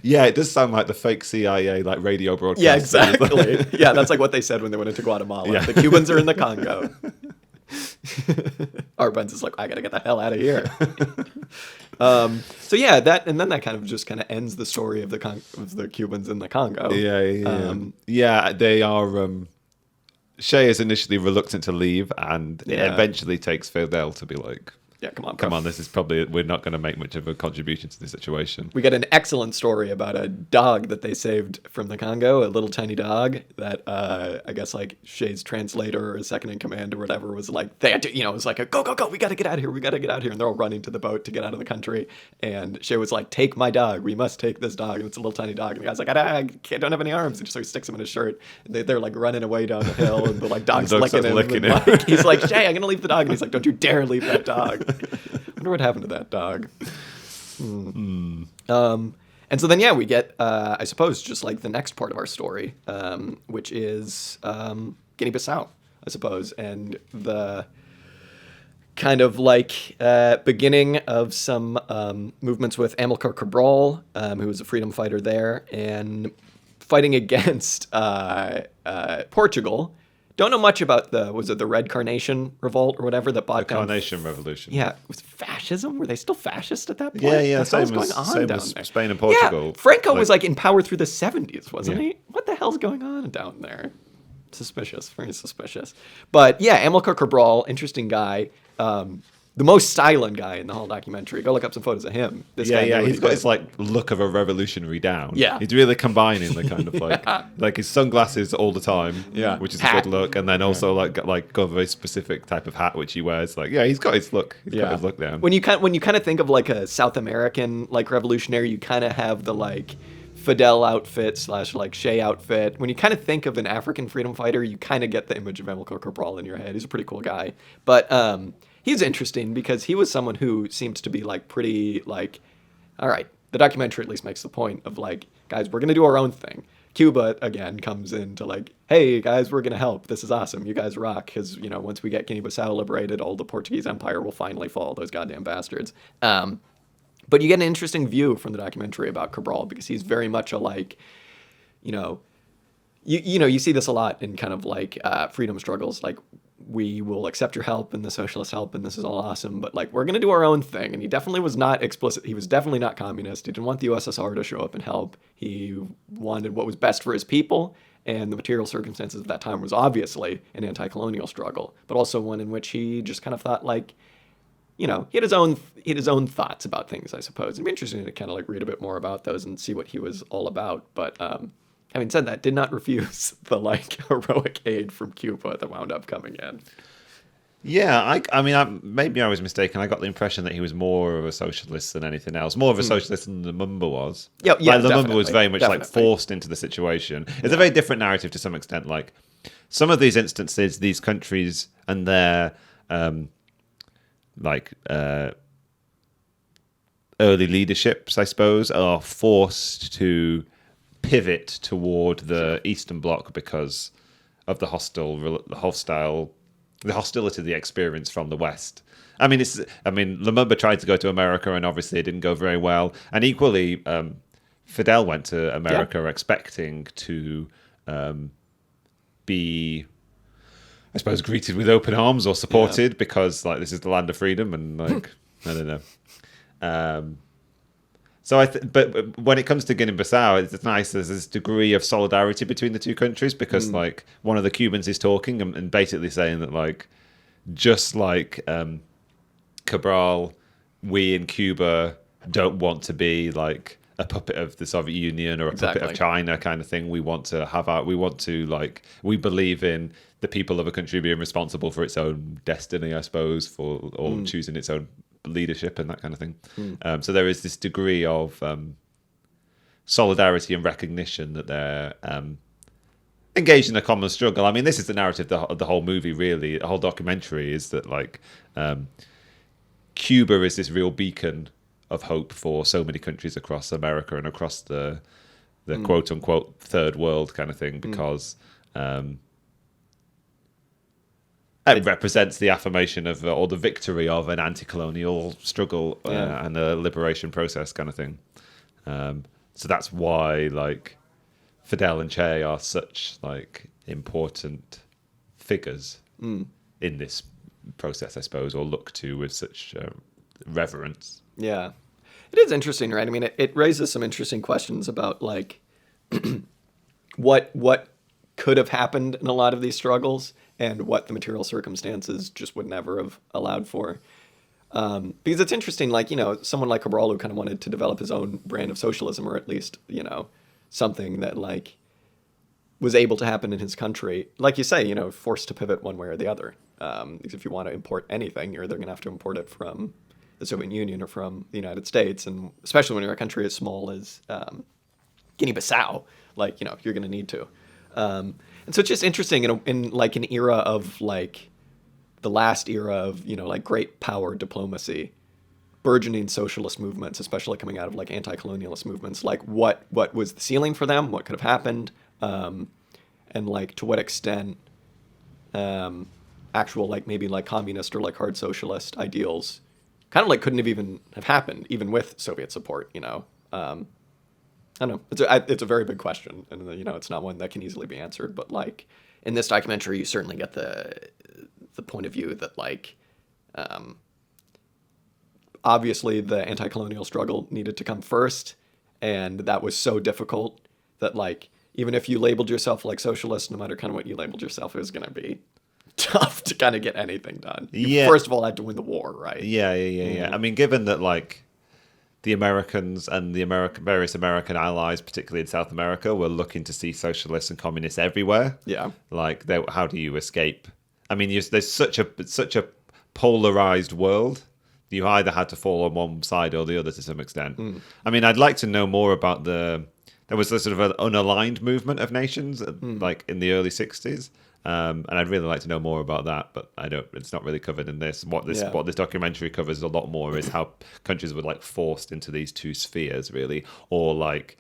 Speaker 3: Yeah, it does sound like the fake CIA like radio broadcast.
Speaker 2: Yeah, exactly. Yeah, that's like what they said when they went into Guatemala. Yeah. The Cubans are in the Congo. Arbenz is like, I gotta get the hell out of here. That kind of ends the story of the Cubans in the Congo.
Speaker 3: Yeah, they are. Che is initially reluctant to leave, and it eventually takes Fidel to be like,
Speaker 2: Yeah, come on, bro.
Speaker 3: Come on, this is probably, we're not going to make much of a contribution to the situation.
Speaker 2: We get an excellent story about a dog that they saved from the Congo, a little tiny dog that I guess like Shay's translator or his second in command or whatever was like, they had to, it was like, go, we got to get out of here. We got to get out of here. And they're all running to the boat to get out of the country. And Shay was like, take my dog. We must take this dog. And it's a little tiny dog. And the guy's like, I don't have any arms. And just like sticks him in his shirt. And they're like running away down the hill. And the like dog's licking him. Like, he's like, Shay, I'm going to leave the dog. And he's like, don't you dare leave that dog. I wonder what happened to that dog. And so then, yeah, we get, I suppose, just like the next part of our story, which is Guinea-Bissau, I suppose, and the kind of like beginning of some movements with Amilcar Cabral, who was a freedom fighter there, and fighting against Portugal. Don't know much about the Red Carnation Revolt or whatever that bought down.
Speaker 3: The Carnation Revolution.
Speaker 2: Yeah, was fascism? Were they still fascist at that point?
Speaker 3: Yeah.
Speaker 2: What the hell's going on down there?
Speaker 3: Spain and Portugal.
Speaker 2: Yeah, Franco was like in power through the 70s, wasn't he? What the hell's going on down there? Suspicious, very suspicious. But yeah, Amilcar Cabral, interesting guy. The most styling guy in the whole documentary. Go look up some photos of him. This guy
Speaker 3: he's got his like look of a revolutionary down.
Speaker 2: Yeah.
Speaker 3: He's really combining the kind of like like his sunglasses all the time.
Speaker 2: Yeah.
Speaker 3: Which is a good look. And then also got a very specific type of hat which he wears. Like, yeah, he's got his look. He's got his look down.
Speaker 2: When you kind of think of like a South American like revolutionary, you kind of have the like Fidel outfit / like Che outfit. When you kind of think of an African freedom fighter, you kind of get the image of Amilcar Cabral in your head. He's a pretty cool guy. But he's interesting because he was someone who seems to be like pretty like, all right, the documentary at least makes the point of like, guys, we're going to do our own thing. Cuba, again, comes in to like, hey, guys, we're going to help. This is awesome. You guys rock. Because, once we get Guinea-Bissau liberated, all the Portuguese Empire will finally fall. Those goddamn bastards. But you get an interesting view from the documentary about Cabral because he's very much a like, you see this a lot in kind of like freedom struggles. Like, we will accept your help and the socialist help and this is all awesome, but like we're going to do our own thing. And he definitely was not explicit. He was definitely not communist. He didn't want the USSR to show up and help. He wanted what was best for his people, and the material circumstances of that time was obviously an anti-colonial struggle, but also one in which he just kind of thought like, he had his own thoughts about things, I suppose. It'd be interesting to kind of like read a bit more about those and see what he was all about. But having said that, did not refuse the like heroic aid from Cuba that wound up coming in.
Speaker 3: Yeah, I mean, maybe I was mistaken. I got the impression that he was more of a socialist than anything else. More of a socialist than Lumumba was.
Speaker 2: Yeah,
Speaker 3: like, Lumumba was very much like forced into the situation. It's a very different narrative to some extent. Like some of these instances, these countries and their early leaderships, I suppose, are forced to pivot toward the Eastern Bloc because of the hostility they experience from the West. I mean, Lumumba tried to go to America and obviously it didn't go very well. And equally, Fidel went to America expecting to be, I suppose, greeted with open arms or supported because like this is the land of freedom and like I don't know. So but when it comes to Guinea-Bissau, it's nice. There's this degree of solidarity between the two countries because like one of the Cubans is talking and basically saying that like just like Cabral, we in Cuba don't want to be like a puppet of the Soviet Union or a puppet of China kind of thing. We want to we believe in the people of a country being responsible for its own destiny, I suppose, or choosing its own leadership and that kind of thing. So there is this degree of solidarity and recognition that they're engaged in a common struggle. I mean, this is the narrative of the whole movie, really. The whole documentary is that like Cuba is this real beacon of hope for so many countries across America and across the quote unquote third world kind of thing because it represents the affirmation of or the victory of an anti-colonial struggle and a liberation process kind of thing. So that's why like Fidel and Che are such like important figures in this process, I suppose, or looked to with such reverence.
Speaker 2: Yeah, it is interesting, right? I mean, it raises some interesting questions about like what could have happened in a lot of these struggles and what the material circumstances just would never have allowed for. Because it's interesting, like, someone like Cabral who kind of wanted to develop his own brand of socialism, or at least, something that, like, was able to happen in his country. Like you say, forced to pivot one way or the other. Because if you want to import anything, you're either going to have to import it from the Soviet Union or from the United States. And especially when you're a country as small as Guinea-Bissau, like, you're going to need to. And so it's just interesting in like an era of like the last era of, like great power diplomacy, burgeoning socialist movements, especially coming out of like anti-colonialist movements, like what was the ceiling for them, what could have happened, and like to what extent actual like maybe like communist or like hard socialist ideals kind of like couldn't have happened even with Soviet support, I don't know. It's a very big question, and it's not one that can easily be answered. But like in this documentary, you certainly get the point of view that like obviously the anti-colonial struggle needed to come first, and that was so difficult that like even if you labeled yourself like socialist, no matter kind of what you labeled yourself, it was going to be tough to kind of get anything done. You first of all had to win the war, right?
Speaker 3: Yeah. I mean, given that like the Americans and the various American allies, particularly in South America, were looking to see socialists and communists everywhere. Yeah. Like, how do you escape? I mean, there's such a polarized world. You either had to fall on one side or the other to some extent. I mean, I'd like to know more about there was a sort of an unaligned movement of nations, like in the early 60s. And I'd really like to know more about that, but it's not really covered in this. What this documentary covers a lot more is how countries were like forced into these two spheres, really, or like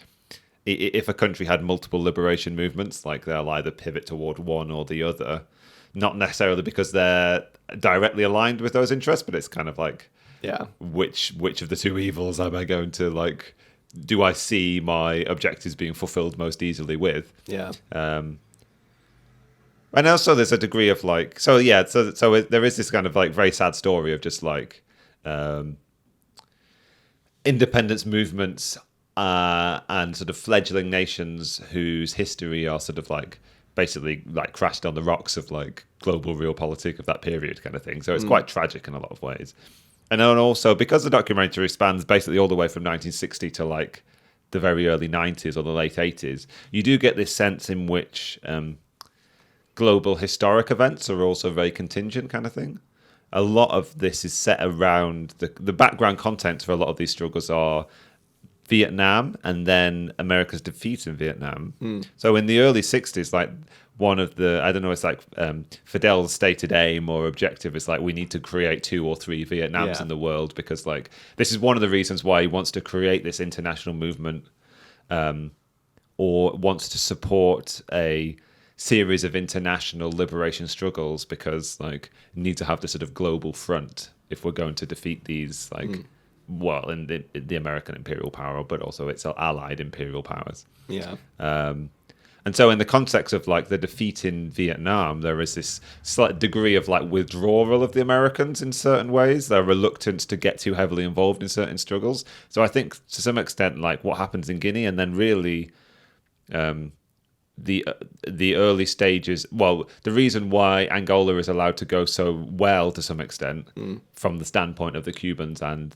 Speaker 3: if a country had multiple liberation movements, like they'll either pivot toward one or the other, not necessarily because they're directly aligned with those interests, but it's kind of like, which of the two evils am I going to like? Do I see my objectives being fulfilled most easily with? Yeah. And also there's a degree of like, so there is this kind of like very sad story of just like independence movements and sort of fledgling nations whose history are sort of like basically like crashed on the rocks of like global realpolitik of that period kind of thing. So it's quite tragic in a lot of ways. And then also because the documentary spans basically all the way from 1960 to like the very early 90s or the late 80s, you do get this sense in which global historic events are also very contingent kind of thing. A lot of this is set around the background content for a lot of these struggles are Vietnam and then America's defeat in Vietnam. So in the early 60s, like one of the, I don't know, it's like Fidel's stated aim or objective is like we need to create 2 or 3 Vietnams in the world because like this is one of the reasons why he wants to create this international movement or wants to support a series of international liberation struggles because like you need to have this sort of global front if we're going to defeat these like well in the American imperial power but also its allied imperial powers. And so in the context of like the defeat in Vietnam, there is this slight degree of like withdrawal of the Americans in certain ways, their reluctance to get too heavily involved in certain struggles. So I think to some extent like what happens in Guinea and then really the early stages, well, the reason why Angola is allowed to go so well to some extent from the standpoint of the Cubans and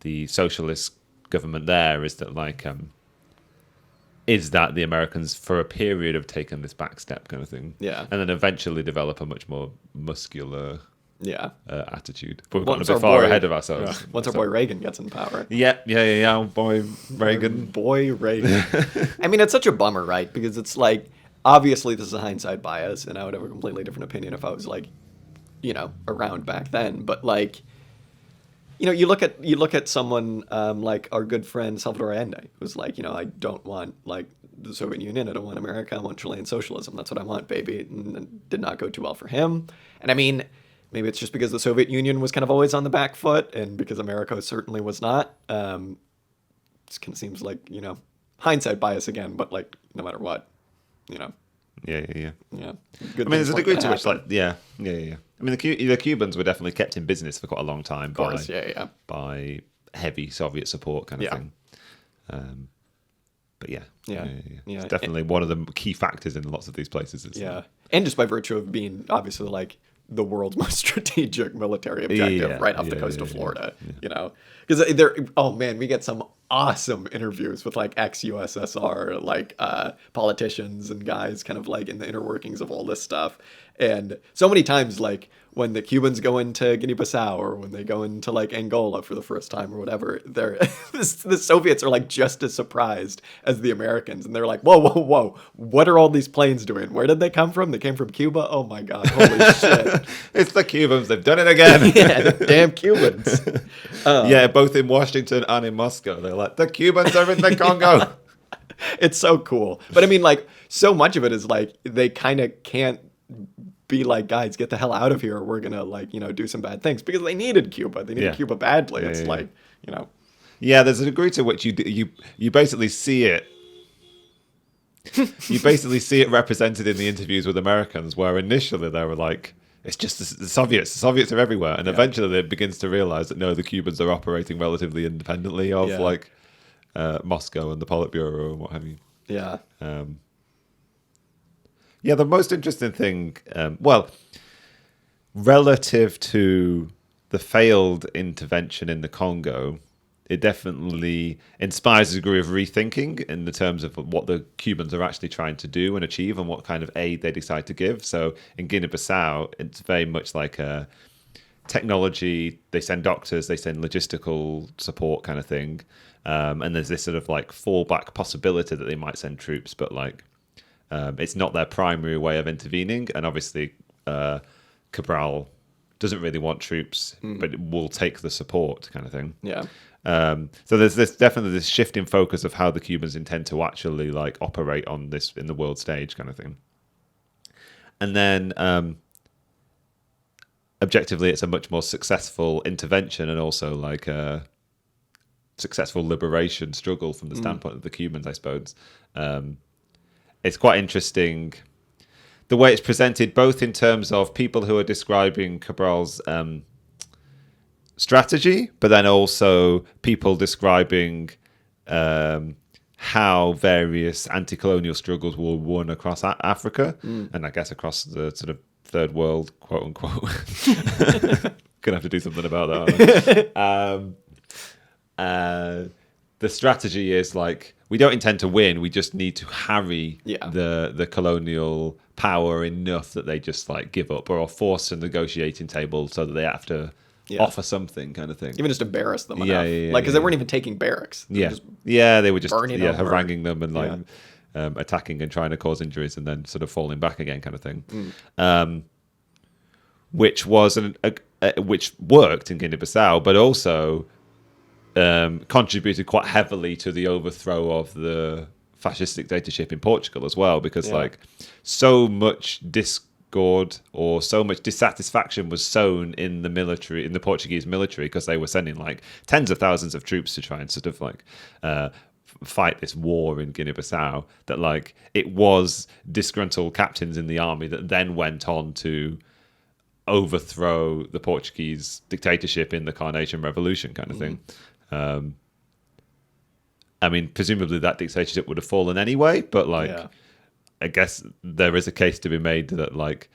Speaker 3: the socialist government there is that like is that the Americans for a period have taken this back step kind of thing, and then eventually develop a much more muscular attitude. But we've gotten a bit far ahead of ourselves.
Speaker 2: Once our boy Reagan gets in power.
Speaker 3: Boy Reagan.
Speaker 2: Boy Reagan. I mean, it's such a bummer, right? Because it's like, obviously this is a hindsight bias, and I would have a completely different opinion if I was like, around back then. But like, you look at someone like our good friend Salvador Allende, who's like, I don't want like the Soviet Union, I don't want America, I want Chilean socialism. That's what I want, baby. And it did not go too well for him. And I mean, maybe it's just because the Soviet Union was kind of always on the back foot, and because America certainly was not. It kind of seems like, hindsight bias again, but like no matter what,
Speaker 3: Yeah.
Speaker 2: Good,
Speaker 3: I mean, there's a degree to which, like, I mean, the Cubans were definitely kept in business for quite a long time by heavy Soviet support kind of thing. But it's definitely one of the key factors in lots of these places.
Speaker 2: And just by virtue of being obviously like the world's most strategic military objective right off the coast of Florida, you know, because oh man, we get some awesome interviews with like ex-USSR like politicians and guys kind of like in the inner workings of all this stuff. And so many times, like when the Cubans go into Guinea-Bissau or when they go into like Angola for the first time or whatever, the Soviets are like just as surprised as the Americans. And they're like, whoa, whoa, whoa, what are all these planes doing? Where did they come from? They came from Cuba? Oh my God, holy shit.
Speaker 3: It's the Cubans, they've done it again.
Speaker 2: Yeah, the damn Cubans.
Speaker 3: Yeah, both in Washington and in Moscow. They're like, the Cubans are in the Congo.
Speaker 2: It's so cool. But I mean, like, so much of it is like they kind of can't be like, guys, get the hell out of here, or we're gonna like, you know, do some bad things, because they needed Cuba. They needed Cuba badly. It's like, you know.
Speaker 3: Yeah, there's a degree to which you basically see it. You basically see it represented in the interviews with Americans, where initially they were like, it's just the Soviets. The Soviets are everywhere, and eventually it begins to realize that no, the Cubans are operating relatively independently of like Moscow and the Politburo and what have you.
Speaker 2: Yeah.
Speaker 3: Yeah, the most interesting thing, well, relative to the failed intervention in the Congo, it definitely inspires a degree of rethinking in the terms of what the Cubans are actually trying to do and achieve and what kind of aid they decide to give. So in Guinea-Bissau, it's very much like a technology, they send doctors, they send logistical support kind of thing. And there's this sort of like fallback possibility that they might send troops, but like it's not their primary way of intervening. And obviously Cabral doesn't really want troops, but it will take the support kind of thing.
Speaker 2: Yeah.
Speaker 3: So there's definitely this shift in focus of how the Cubans intend to actually like operate on this in the world stage kind of thing. And then objectively, it's a much more successful intervention and also like a successful liberation struggle from the standpoint of the Cubans, I suppose. It's quite interesting the way it's presented, both in terms of people who are describing Cabral's strategy, but then also people describing how various anti-colonial struggles were won across Africa, and I guess across the sort of third world, quote unquote. Gonna have to do something about that. The strategy is like, we don't intend to win, we just need to harry the colonial power enough that they just like give up or are forced to the negotiating table so that they have to offer something kind of thing.
Speaker 2: Even just embarrass them enough. Like, because they weren't even taking barracks.
Speaker 3: They were just haranguing them and like attacking and trying to cause injuries and then sort of falling back again kind of thing. Which was which worked in Guinea-Bissau, but also contributed quite heavily to the overthrow of the fascist dictatorship in Portugal as well, because like so much discord or so much dissatisfaction was sown in the military, in the Portuguese military, because they were sending like tens of thousands of troops to try and sort of like fight this war in Guinea-Bissau, that like it was disgruntled captains in the army that then went on to overthrow the Portuguese dictatorship in the Carnation Revolution kind of thing. I mean, presumably that dictatorship would have fallen anyway, but like, I guess there is a case to be made that like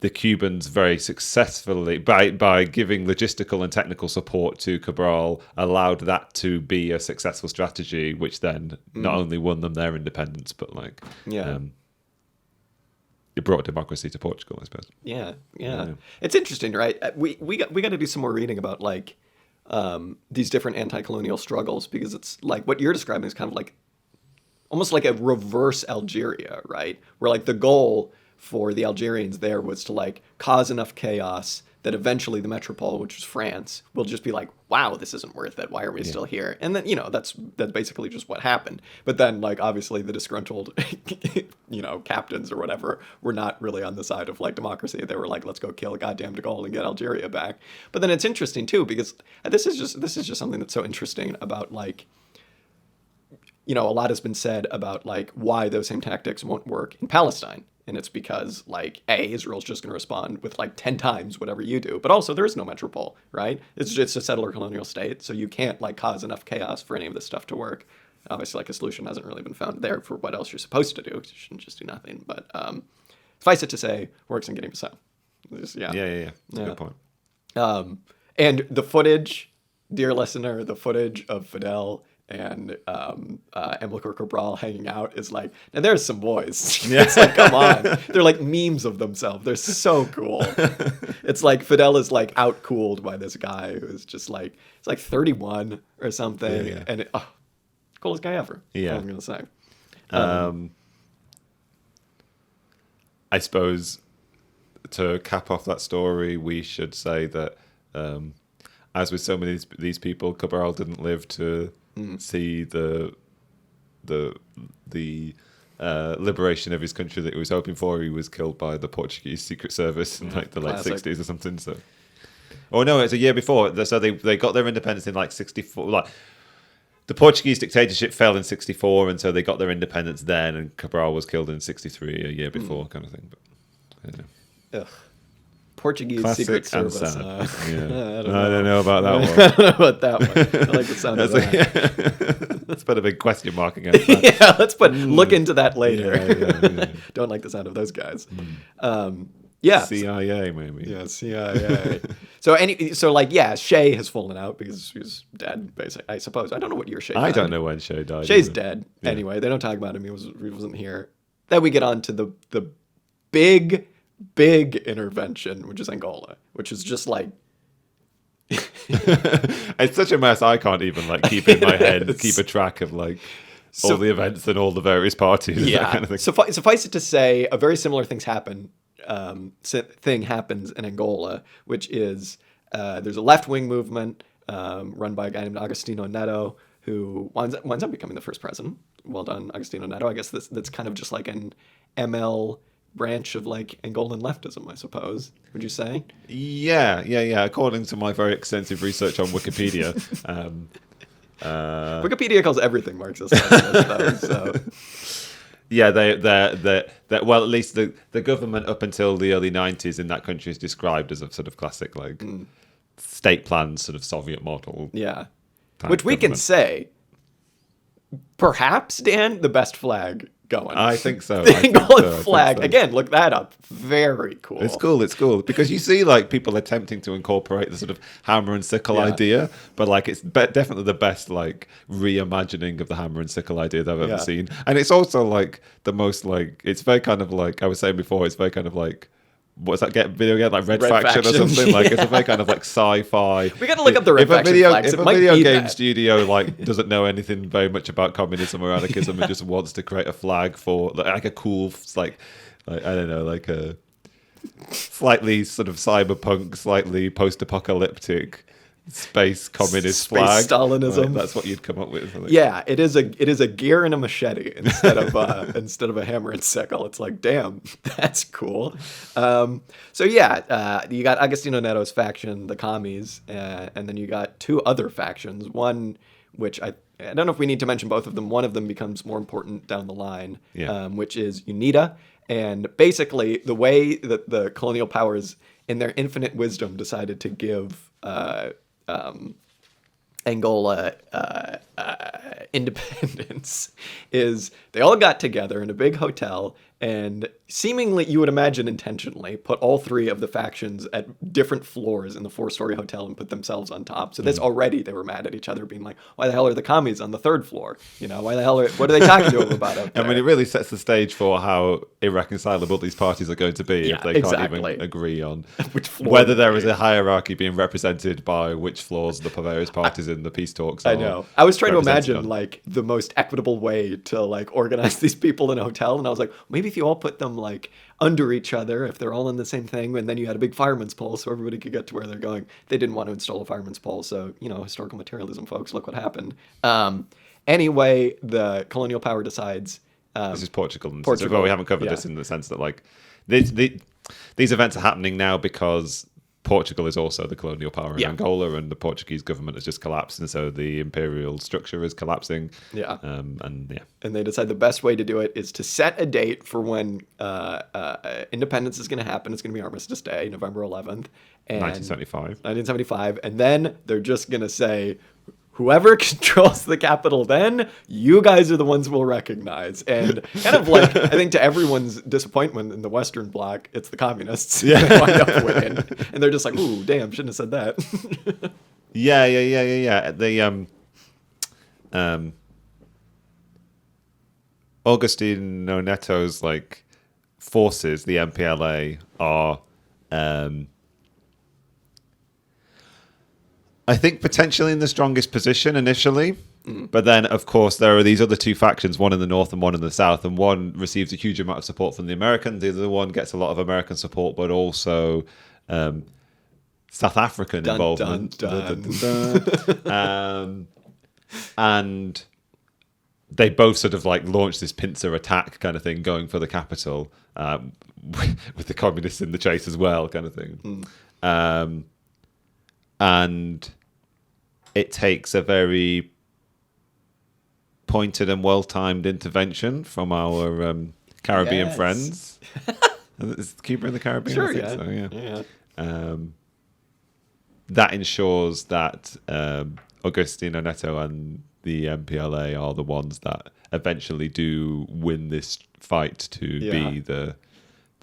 Speaker 3: the Cubans very successfully, by giving logistical and technical support to Cabral, allowed that to be a successful strategy, which then not only won them their independence, but like, it brought democracy to Portugal, I suppose. Yeah.
Speaker 2: It's interesting, right? We got to do some more reading about like these different anti-colonial struggles, because it's like what you're describing is kind of like almost like a reverse Algeria, right? Where like the goal for the Algerians there was to like cause enough chaos that eventually the metropole, which is France, will just be like, wow, this isn't worth it. Why are we still here? And then, you know, that's basically just what happened. But then, like, obviously the disgruntled, you know, captains or whatever were not really on the side of, like, democracy. They were like, let's go kill goddamn de Gaulle and get Algeria back. But then it's interesting, too, because this is just something that's so interesting about, like, you know, a lot has been said about, like, why those same tactics won't work in Palestine. And it's because, like, Israel's just going to respond with, like, 10 times whatever you do. But also, there is no metropole, right? It's just a settler colonial state. So you can't, like, cause enough chaos for any of this stuff to work. Obviously, like, a solution hasn't really been found there for what else you're supposed to do. You shouldn't just do nothing. But suffice it to say, works in Guinea-Bissau. Yeah.
Speaker 3: That's a good point.
Speaker 2: And the footage, dear listener, the footage of Fidel and Amilcar Cabral hanging out is like, now there's some boys. It's like, come on. They're like memes of themselves. They're so cool. It's like Fidel is like out-cooled by this guy who's just like, it's like 31 or something.
Speaker 3: Yeah.
Speaker 2: And coolest guy ever.
Speaker 3: Yeah.
Speaker 2: That's what I'm going to say.
Speaker 3: I suppose to cap off that story, we should say that as with so many of these people, Cabral didn't live to see the liberation of his country that he was hoping for. He was killed by the Portuguese Secret Service in like the late 60s or something. So, oh no, it's a year before. So they got their independence in like 64. Like the Portuguese dictatorship fell in 64, and so they got their independence then. And Cabral was killed in 63, a year before, kind of thing. But I don't know.
Speaker 2: Ugh. Portuguese
Speaker 3: Classic
Speaker 2: Secret Service.
Speaker 3: I don't know about that one.
Speaker 2: I don't know about that one. I like the sound of that.
Speaker 3: Let's put a big question mark against that.
Speaker 2: Yeah, let's look into that later.
Speaker 3: Yeah.
Speaker 2: Don't like the sound of those guys. Yeah.
Speaker 3: CIA, maybe.
Speaker 2: Yeah, CIA. Shay has fallen out because he's dead, basically, I suppose. I don't know what year Shay died.
Speaker 3: I don't know when Shay died.
Speaker 2: Shay's dead. Yeah. Anyway, they don't talk about him. He wasn't here. Then we get on to the big intervention, which is Angola, which is just like
Speaker 3: it's such a mess. I can't even like keep in my head, keep a track of like all the events and all the various parties.
Speaker 2: Yeah.
Speaker 3: That kind of thing.
Speaker 2: Suffice it to say, a very similar thing happens in Angola, which is there's a left-wing movement run by a guy named Agostinho Neto, who winds up becoming the first president. Well done, Agostinho Neto. I guess that's kind of just like an ML branch of like Angolan leftism, I suppose. Would you say? Yeah.
Speaker 3: According to my very extensive research on Wikipedia,
Speaker 2: Wikipedia calls everything Marxist. So.
Speaker 3: Yeah, they well, at least the government up until the early 90s in that country is described as a sort of classic like state planned sort of Soviet model.
Speaker 2: Yeah, which we can say, perhaps, Dan, the best flag going.
Speaker 3: I think so.
Speaker 2: The Angolan flag. Again, look that up. Very cool.
Speaker 3: It's cool. Because you see, like, people attempting to incorporate the sort of hammer and sickle idea, but, like, it's definitely the best, like, reimagining of the hammer and sickle idea that I've ever seen. And it's also, like, the most, like, it's very kind of, like, I was saying before, it's very kind of, like, what's that video again? Like Red Faction or something? Like, it's a very kind of, like, sci-fi.
Speaker 2: We gotta look up the Red Faction flags.
Speaker 3: If a video game studio, like, doesn't know anything very much about communism or anarchism and just wants to create a flag for, like a cool, like I don't know, like a slightly sort of cyberpunk, slightly post-apocalyptic space communist flag.
Speaker 2: Stalinism.
Speaker 3: Like, that's what you'd come up with.
Speaker 2: Yeah, it is a gear and a machete instead of a hammer and sickle. It's like, damn, that's cool. You got Agostinho Neto's faction, the commies, and then you got two other factions. One, which I don't know if we need to mention both of them. One of them becomes more important down the line, which is UNITA. And basically, the way that the colonial powers, in their infinite wisdom, decided to give Angola independence is they all got together in a big hotel and seemingly, you would imagine intentionally, put all three of the factions at different floors in the 4-story hotel and put themselves on top. So this already, they were mad at each other, being like, why the hell are the commies on the 3rd floor? You know, what are they talking to them about up there?
Speaker 3: I mean, it really sets the stage for how irreconcilable these parties are going to be if they can't even agree on
Speaker 2: which floor
Speaker 3: whether there is a hierarchy being represented by which floors the various parties in the peace talks are.
Speaker 2: I know. I was trying to imagine, like, the most equitable way to, like, organize these people in a hotel, and I was like, maybe if you all put them, like, under each other, if they're all in the same thing, and then you had a big fireman's pole so everybody could get to where they're going. They didn't want to install a fireman's pole, so, you know, historical materialism, folks, look what happened. Anyway, the colonial power decides...
Speaker 3: this is Portugal. Well, we haven't covered this in the sense that, like, these events are happening now because Portugal is also the colonial power in Angola, and the Portuguese government has just collapsed, and so the imperial structure is collapsing. And they decide the best way to do it is to set a date for when independence is going to happen. It's going to be Armistice Day, November 11th. And 1975.
Speaker 2: 1975. And then they're just going to say, whoever controls the capital then, you guys are the ones we'll recognize. And kind of like, I think to everyone's disappointment in the Western Bloc, it's the communists who wind up winning. And they're just like, ooh, damn, shouldn't have said that.
Speaker 3: Yeah. The Agostinho Neto's like forces, the MPLA, are I think potentially in the strongest position initially. But then, of course, there are these other two factions, one in the north and one in the south, and one receives a huge amount of support from the Americans. The other one gets a lot of American support, but also South African involvement. And they both sort of like launch this pincer attack kind of thing, going for the capital, with the communists in the chase as well, kind of thing. And it takes a very pointed and well-timed intervention from our Caribbean friends. Is Cuba in the Caribbean?
Speaker 2: Sure,
Speaker 3: I think so, yeah. That ensures that Agostinho Neto and the MPLA are the ones that eventually do win this fight to be the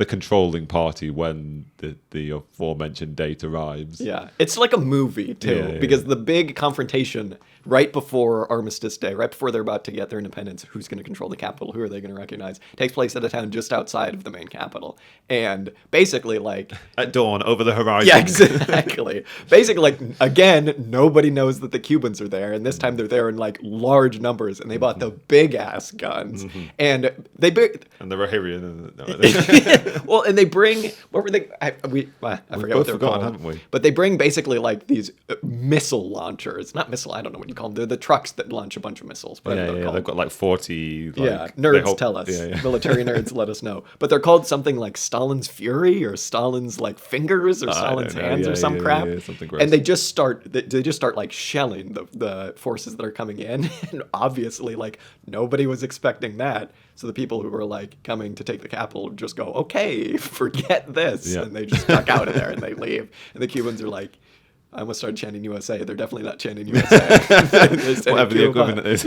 Speaker 3: controlling party when the aforementioned date arrives.
Speaker 2: Yeah, it's like a movie too, because the big confrontation right before Armistice Day, right before they're about to get their independence, who's going to control the capital, who are they going to recognize, takes place at a town just outside of the main capital. And basically, like...
Speaker 3: At dawn, over the horizon.
Speaker 2: Yeah, exactly. Basically, like, again, nobody knows that the Cubans are there, and this time they're there in, like, large numbers, and they bought the big-ass guns. And they...
Speaker 3: And the Rahirian.
Speaker 2: Well, and they bring... What were they... I forget what they're called.
Speaker 3: Haven't we?
Speaker 2: But they bring basically, like, these missile launchers. Not missile, I don't know what you call them. They're the trucks that launch a bunch of missiles.
Speaker 3: They've got like 40. Like,
Speaker 2: nerds tell us. Military nerds let us know. But they're called something like Stalin's Fury or Stalin's like fingers or Stalin's hands or some crap.
Speaker 3: Something gross.
Speaker 2: And they just start like shelling the forces that are coming in. And obviously, like, nobody was expecting that. So the people who were like coming to take the capital just go, okay, forget this. And they just duck out of there and they leave. And the Cubans are like, I almost started chanting USA. They're definitely not chanting USA.
Speaker 3: Whatever the equivalent is.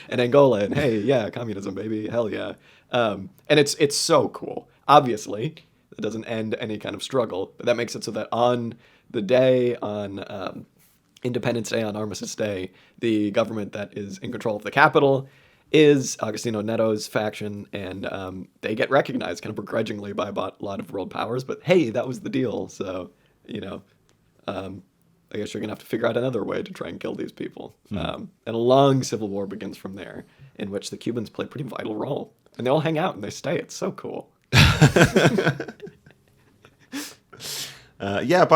Speaker 2: And Angola, and hey, yeah, communism, baby, hell yeah. And it's so cool. Obviously, it doesn't end any kind of struggle, but that makes it so that on the day, on Independence Day, on Armistice Day, the government that is in control of the capital is Agostinho Neto's faction, and they get recognized kind of begrudgingly by a lot of world powers, but hey, that was the deal, so, you know... I guess you're going to have to figure out another way to try and kill these people. And a long civil war begins from there, in which the Cubans play a pretty vital role. And they all hang out and they stay. It's so cool.
Speaker 3: By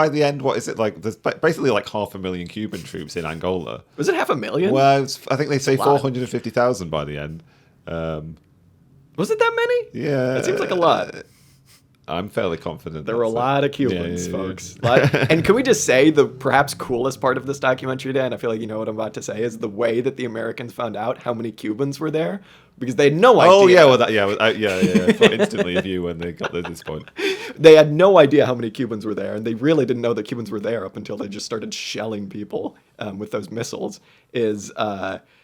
Speaker 3: the end, what is it like? There's basically like 500,000 Cuban troops in Angola.
Speaker 2: Was it 500,000?
Speaker 3: Well, I think they say 450,000 by the end.
Speaker 2: Was it that many?
Speaker 3: Yeah.
Speaker 2: That seems like a lot.
Speaker 3: I'm fairly confident.
Speaker 2: There were a lot of Cubans, folks. And can we just say the perhaps coolest part of this documentary, Dan, I feel like you know what I'm about to say, is the way that the Americans found out how many Cubans were there? Because they had no idea.
Speaker 3: Oh, yeah, well, I thought instantly of you when they got to this point.
Speaker 2: They had no idea how many Cubans were there, and they really didn't know that Cubans were there up until they just started shelling people with those missiles. They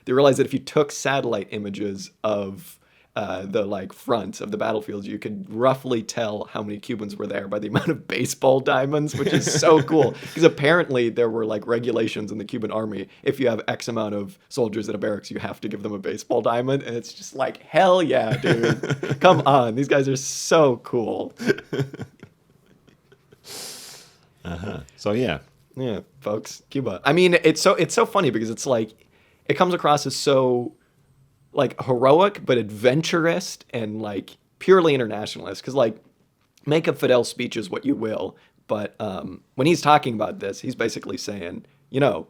Speaker 2: realized that if you took satellite images of... the like front of the battlefields, you could roughly tell how many Cubans were there by the amount of baseball diamonds, which is so cool. Because apparently there were like regulations in the Cuban army. If you have X amount of soldiers in a barracks, you have to give them a baseball diamond. And it's just like, hell yeah, dude. Come on. These guys are so cool.
Speaker 3: So yeah.
Speaker 2: Yeah, folks. Cuba. I mean, it's so funny because it's like, it comes across as so... like heroic but adventurous and like purely internationalist, because like make of Fidel's speeches what you will, but when he's talking about this, he's basically saying, you know,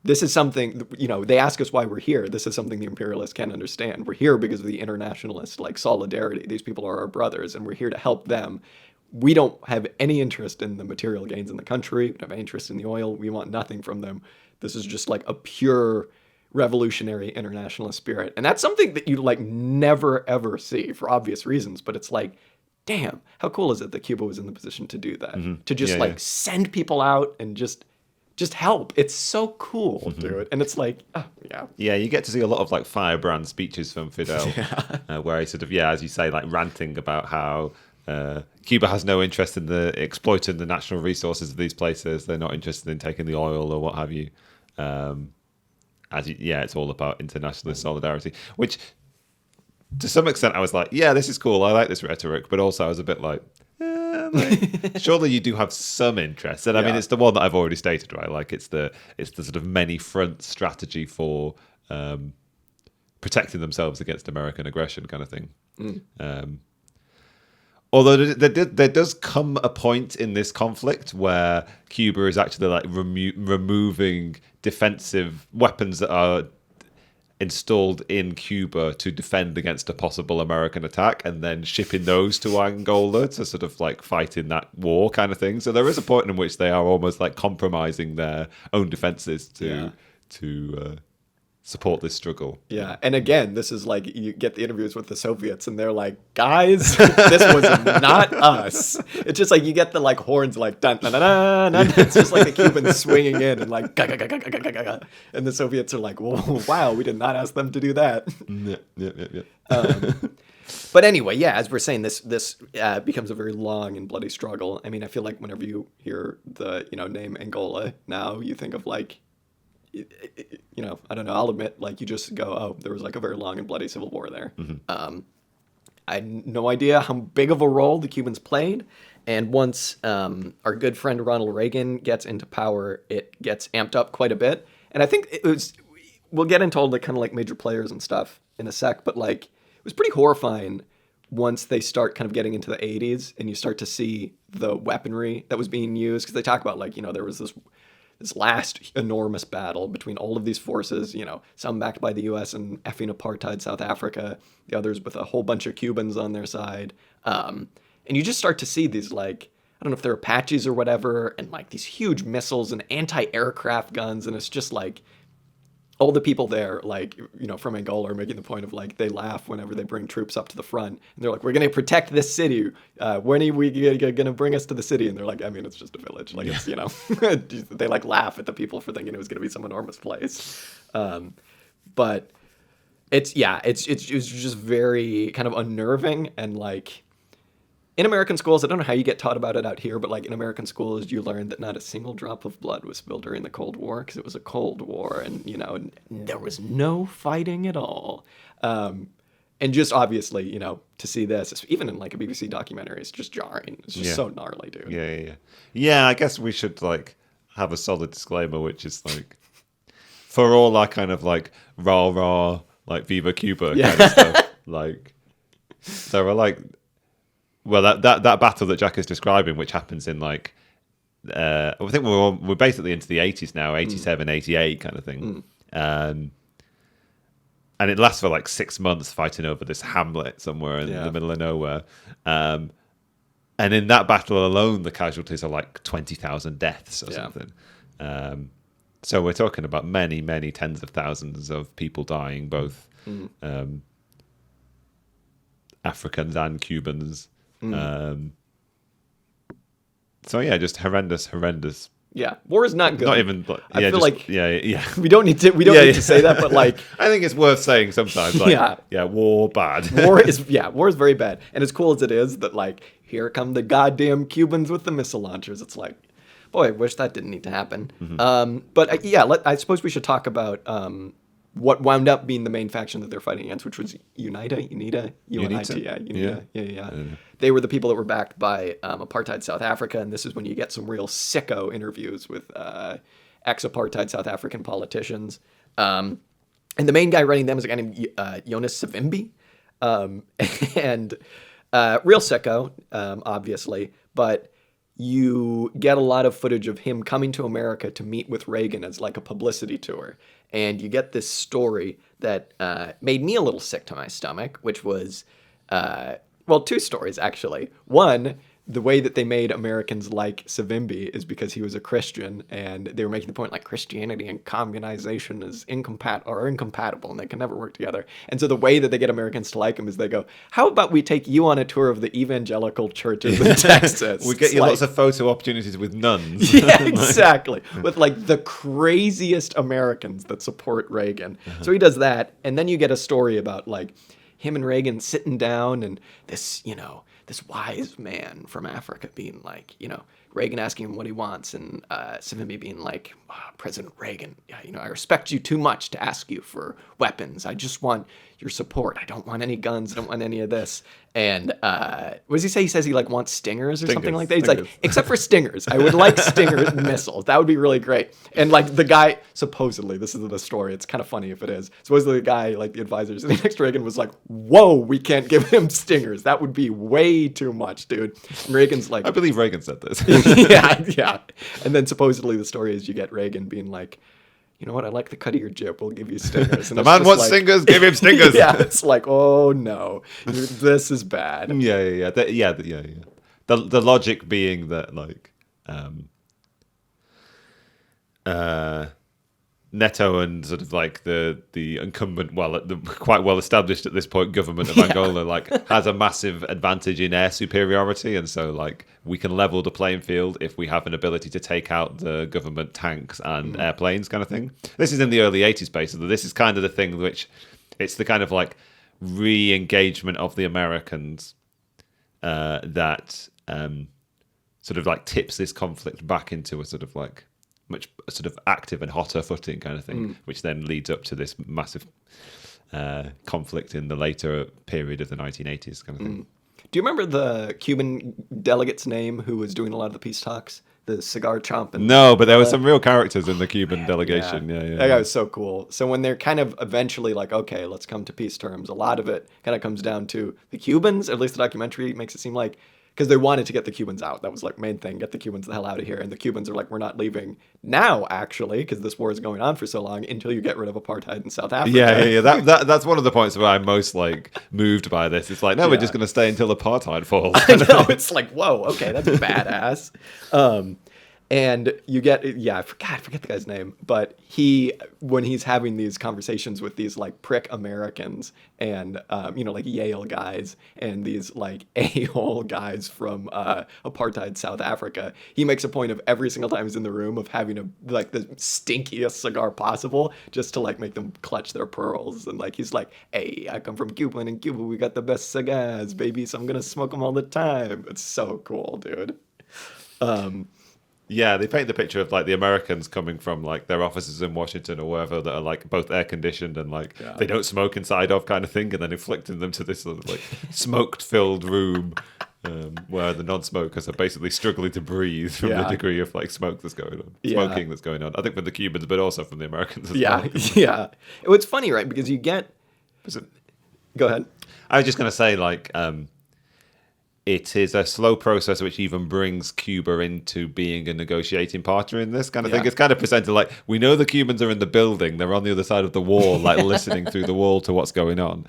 Speaker 2: this is something, you know, they ask us why we're here. This is something the imperialists can't understand. We're here because of the internationalist like solidarity. These people are our brothers and we're here to help them. We don't have any interest in the material gains in the country. We don't have any interest in the oil. We want nothing from them. This is just like a pure revolutionary internationalist spirit. And that's something that you like never ever see for obvious reasons, but it's like, damn, how cool is it that Cuba was in the position to do that? To just send people out and just just help. It's so cool, dude. And it's like, oh, yeah.
Speaker 3: Yeah, you get to see a lot of like firebrand speeches from Fidel, where he sort of, as you say, like ranting about how Cuba has no interest in exploiting the natural resources of these places. They're not interested in taking the oil or what have you. It's all about internationalist solidarity, which to some extent I was like, yeah, this is cool. I like this rhetoric, but also I was a bit like, surely you do have some interest. And I mean, it's the one that I've already stated, right? Like it's the sort of many front strategy for protecting themselves against American aggression kind of thing. Although there does come a point in this conflict where Cuba is actually like removing defensive weapons that are installed in Cuba to defend against a possible American attack, and then shipping those to Angola to sort of like fight in that war kind of thing. So there is a point in which they are almost like compromising their own defenses to support this struggle.
Speaker 2: Yeah, and again, this is like you get the interviews with the Soviets, and they're like, "Guys, this was not us." It's just like you get the like horns, like dun dun dun dun. It's just like the Cubans swinging in and like, and the Soviets are like, "Whoa, wow, we did not ask them to do that." But anyway, yeah, as we're saying, this becomes a very long and bloody struggle. I mean, I feel like whenever you hear the name Angola now, you think of like, I don't know, I'll admit, like, you just go, oh, there was like a very long and bloody civil war there. I had no idea how big of a role the Cubans played. And once our good friend Ronald Reagan gets into power, it gets amped up quite a bit. And I think we'll get into all the kind of like major players and stuff in a sec, but like, it was pretty horrifying once they start kind of getting into the 80s and you start to see the weaponry that was being used. Because they talk about like, there was this last enormous battle between all of these forces, some backed by the U.S. and effing apartheid South Africa, the others with a whole bunch of Cubans on their side. And you just start to see these, like, I don't know if they're Apaches or whatever, and like these huge missiles and anti-aircraft guns. And it's just like all the people there, like, from Angola are making the point of like, they laugh whenever they bring troops up to the front. And they're like, we're going to protect this city. When are we going to bring us to the city? And they're like, I mean, it's just a village. Like, it's, they like laugh at the people for thinking it was going to be some enormous place. But it was just very kind of unnerving. And like, in American schools, I don't know how you get taught about it out here, but like in American schools, you learn that not a single drop of blood was spilled during the Cold War because it was a Cold War, and there was no fighting at all. And just obviously, to see this, even in like a BBC documentary, it's just jarring. It's just so gnarly, dude.
Speaker 3: Yeah. I guess we should like have a solid disclaimer, which is like, for all our kind of like rah like Viva Cuba kind of stuff, like there are like. Well, that battle that Jack is describing, which happens in like, I think we're basically into the 80s now, 87, 88 kind of thing. And it lasts for like 6 months fighting over this hamlet somewhere in the middle of nowhere. And in that battle alone, the casualties are like 20,000 deaths or something. So we're talking about many, many tens of thousands of people dying, both Africans and Cubans. Just horrendous.
Speaker 2: Yeah, war is not good.
Speaker 3: Not even. I feel like
Speaker 2: we don't need to. We don't need to say that, but like,
Speaker 3: I think it's worth saying sometimes. Like, war bad.
Speaker 2: war is very bad. And as cool as it is that like, here come the goddamn Cubans with the missile launchers. It's like, boy, I wish that didn't need to happen. But I suppose we should talk about what wound up being the main faction that they're fighting against, which was UNITA. They were the people that were backed by apartheid South Africa, and this is when you get some real sicko interviews with ex-apartheid South African politicians. And the main guy running them is a guy named Jonas Savimbi, and real sicko, obviously, but you get a lot of footage of him coming to America to meet with Reagan as like a publicity tour. And you get this story that made me a little sick to my stomach, which was, two stories, actually. One, the way that they made Americans like Savimbi is because he was a Christian, and they were making the point like Christianity and communization is incompatible and they can never work together. And so the way that they get Americans to like him is they go, how about we take you on a tour of the evangelical churches in Texas?
Speaker 3: We get you lots of photo opportunities with nuns.
Speaker 2: Yeah, exactly. With like the craziest Americans that support Reagan. So he does that, and then you get a story about like him and Reagan sitting down, and this, this wise man from Africa being like, Reagan asking him what he wants, and Savimbi being like, President Reagan, I respect you too much to ask you for weapons. I just want your support. I don't want any guns. I don't want any of this. And what does he say? He says he like wants stingers or something like that. He's like, except for stingers. I would like stinger missiles. That would be really great. And like the guy, supposedly, this is the story. It's kind of funny if it is. Supposedly the guy, like the advisors sitting next to Reagan was like, whoa, we can't give him stingers. That would be way too much, dude. And Reagan's like,
Speaker 3: I believe Reagan said this.
Speaker 2: yeah. And then supposedly the story is you get Reagan being like, you know what? I like the cut of your jib. We'll give you stingers. And
Speaker 3: the man wants stingers. Give him stingers.
Speaker 2: Yeah, it's like, oh no, this is bad.
Speaker 3: Yeah. The logic being that like, Neto and sort of like the incumbent, quite well established at this point, government of Angola like has a massive advantage in air superiority, and so like we can level the playing field if we have an ability to take out the government tanks and airplanes, kind of thing. This is in the early 80s, basically. This is kind of the thing which it's the kind of like re-engagement of the Americans that sort of like tips this conflict back into a sort of like much sort of active and hotter footing kind of thing, which then leads up to this massive conflict in the later period of the 1980s kind of thing.
Speaker 2: Do you remember the Cuban delegate's name who was doing a lot of the peace talks? The cigar chomping?
Speaker 3: No, but there were some real characters in the Cuban delegation. Yeah.
Speaker 2: That guy was so cool. So when they're kind of eventually like, okay, let's come to peace terms, a lot of it kind of comes down to the Cubans, at least the documentary makes it seem like, because they wanted to get the Cubans out. That was like main thing, get the Cubans the hell out of here. And the Cubans are like, we're not leaving now, actually, because this war is going on for so long until you get rid of apartheid in South Africa.
Speaker 3: Yeah. That's one of the points where I'm most like moved by this. It's like, no, we're just going to stay until apartheid falls.
Speaker 2: I know. It's like, whoa, okay, that's badass. And you get, I forget the guy's name, but when he's having these conversations with these like prick Americans and, like Yale guys and these like a-hole guys from apartheid South Africa, he makes a point of every single time he's in the room of having the stinkiest cigar possible just to like make them clutch their pearls. And like, he's like, hey, I come from Cuba, and in Cuba we got the best cigars, baby, so I'm going to smoke them all the time. It's so cool, dude.
Speaker 3: Yeah, they paint the picture of like the Americans coming from like their offices in Washington or wherever that are like both air conditioned and like they don't smoke inside of kind of thing, and then inflicting them to this sort of like smoked filled room where the non-smokers are basically struggling to breathe from the degree of like smoke that's going on, smoking that's going on. I think from the Cubans, but also from the Americans as well.
Speaker 2: Yeah. It's funny, right? Because you get. Go ahead.
Speaker 3: I was just going to say like. It is a slow process which even brings Cuba into being a negotiating partner in this kind of thing. It's kind of presented like, we know the Cubans are in the building. They're on the other side of the wall, like listening through the wall to what's going on.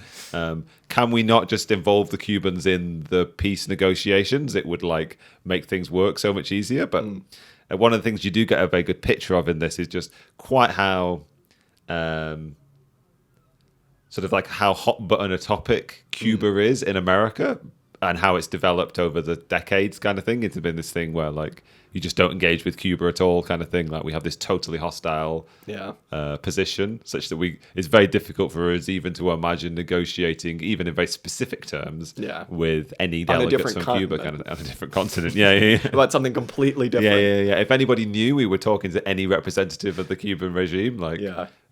Speaker 3: Can we not just involve the Cubans in the peace negotiations? It would like make things work so much easier. But one of the things you do get a very good picture of in this is just quite how... sort of like how hot button a topic Cuba is in America, and how it's developed over the decades kind of thing. It's been this thing where like you just don't engage with Cuba at all kind of thing. Like we have this totally hostile position such that it's very difficult for us even to imagine negotiating, even in very specific terms, with any delegates from Cuba kind of on a different continent.
Speaker 2: About something completely different.
Speaker 3: Yeah. If anybody knew we were talking to any representative of the Cuban regime, like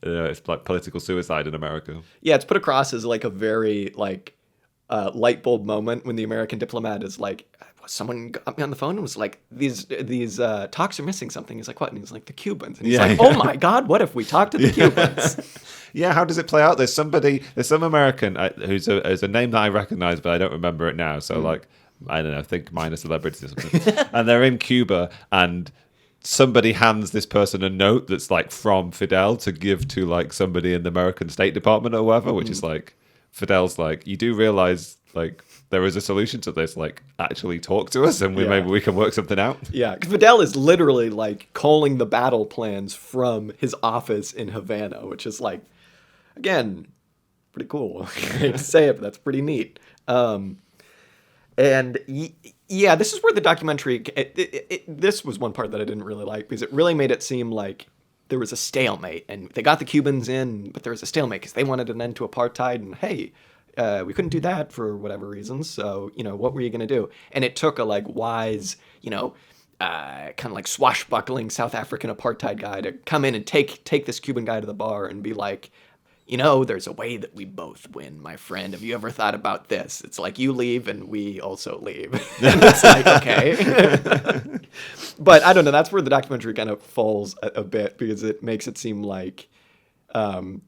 Speaker 3: it's like political suicide in America. Yeah,
Speaker 2: it's put across as like a very like light bulb moment when the American diplomat is like, someone got me on the phone and was like, these talks are missing something. He's like, what? And he's like, the Cubans. And he's like, oh my God, what if we talk to the Cubans?
Speaker 3: How does it play out? There's some American who's a name that I recognize, but I don't remember it now. So like, I don't know, think minor celebrities or something. And they're in Cuba, and somebody hands this person a note that's like from Fidel to give to like somebody in the American State Department or whatever, which is like, Fidel's like, you do realize like there is a solution to this, like actually talk to us and maybe we can work something out.
Speaker 2: Yeah, because Fidel is literally like calling the battle plans from his office in Havana, which is like, again, pretty cool. I hate to say it, but that's pretty neat. Yeah, this is where the documentary, this was one part that I didn't really like, because it really made it seem like there was a stalemate, and they got the Cubans in, but there was a stalemate because they wanted an end to apartheid, and hey, we couldn't do that for whatever reasons, so, what were you going to do? And it took a, like, wise, kind of like swashbuckling South African apartheid guy to come in and take this Cuban guy to the bar and be like, there's a way that we both win, my friend. Have you ever thought about this? It's like you leave and we also leave. And it's like, okay. But I don't know. That's where the documentary kind of falls a bit, because it makes it seem like, the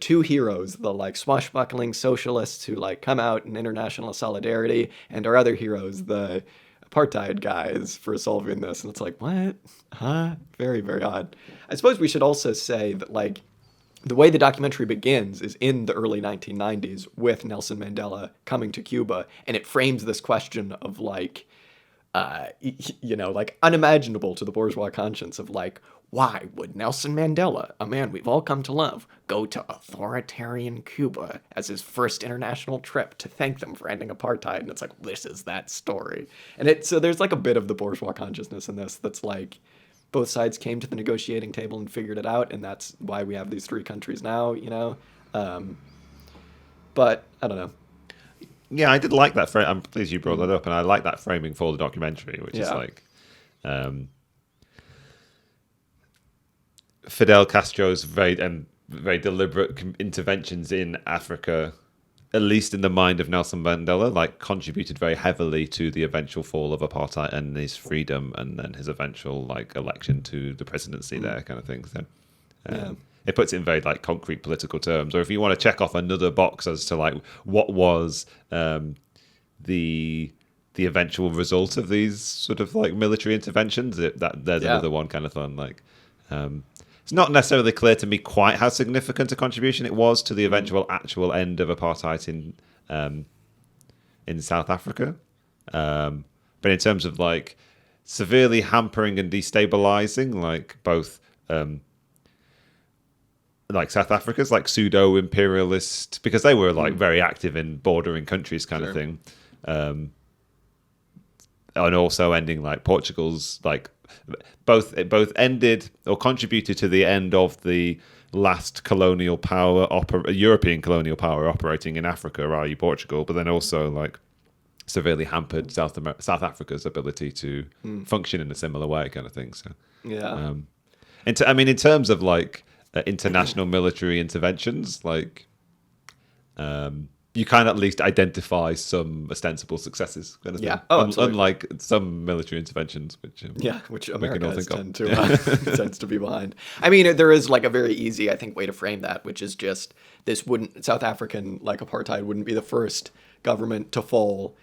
Speaker 2: two heroes, the like swashbuckling socialists who like come out in international solidarity, and our other heroes, the apartheid guys, for solving this. And it's like, what? Huh? Very, very odd. I suppose we should also say that, like, the way the documentary begins is in the early 1990s with Nelson Mandela coming to Cuba, and it frames this question of like, like unimaginable to the bourgeois conscience of like, why would Nelson Mandela, a man we've all come to love, go to authoritarian Cuba as his first international trip to thank them for ending apartheid? And it's like, this is that story. And so there's like a bit of the bourgeois consciousness in this that's like, both sides came to the negotiating table and figured it out, and that's why we have these three countries now, But I don't know.
Speaker 3: Yeah, I did like that. I'm pleased you brought that up, and I like that framing for the documentary, which is like Fidel Castro's very deliberate interventions in Africa, at least in the mind of Nelson Mandela, like contributed very heavily to the eventual fall of apartheid and his freedom, and then his eventual like election to the presidency there, kind of thing. So it puts it in very like concrete political terms. Or if you want to check off another box as to like what was the eventual result of these sort of like military interventions, there's another one kind of fun. Like it's not necessarily clear to me quite how significant a contribution it was to the eventual actual end of apartheid in South Africa. But in terms of like severely hampering and destabilizing, like both like South Africa's like pseudo-imperialist, because they were like very active in bordering countries kind of thing. And also ending like Portugal's like both ended or contributed to the end of the last colonial power, European colonial power operating in Africa, i.e. Portugal, but then also like severely hampered South Africa's ability to function in a similar way, kind of thing. So in terms of like international military interventions, like you can at least identify some ostensible successes, kind of thing. Unlike some military interventions, which America tends to be behind. I mean, there is like a very easy, I think, way to frame that, which is just South African like apartheid wouldn't be the first government to fall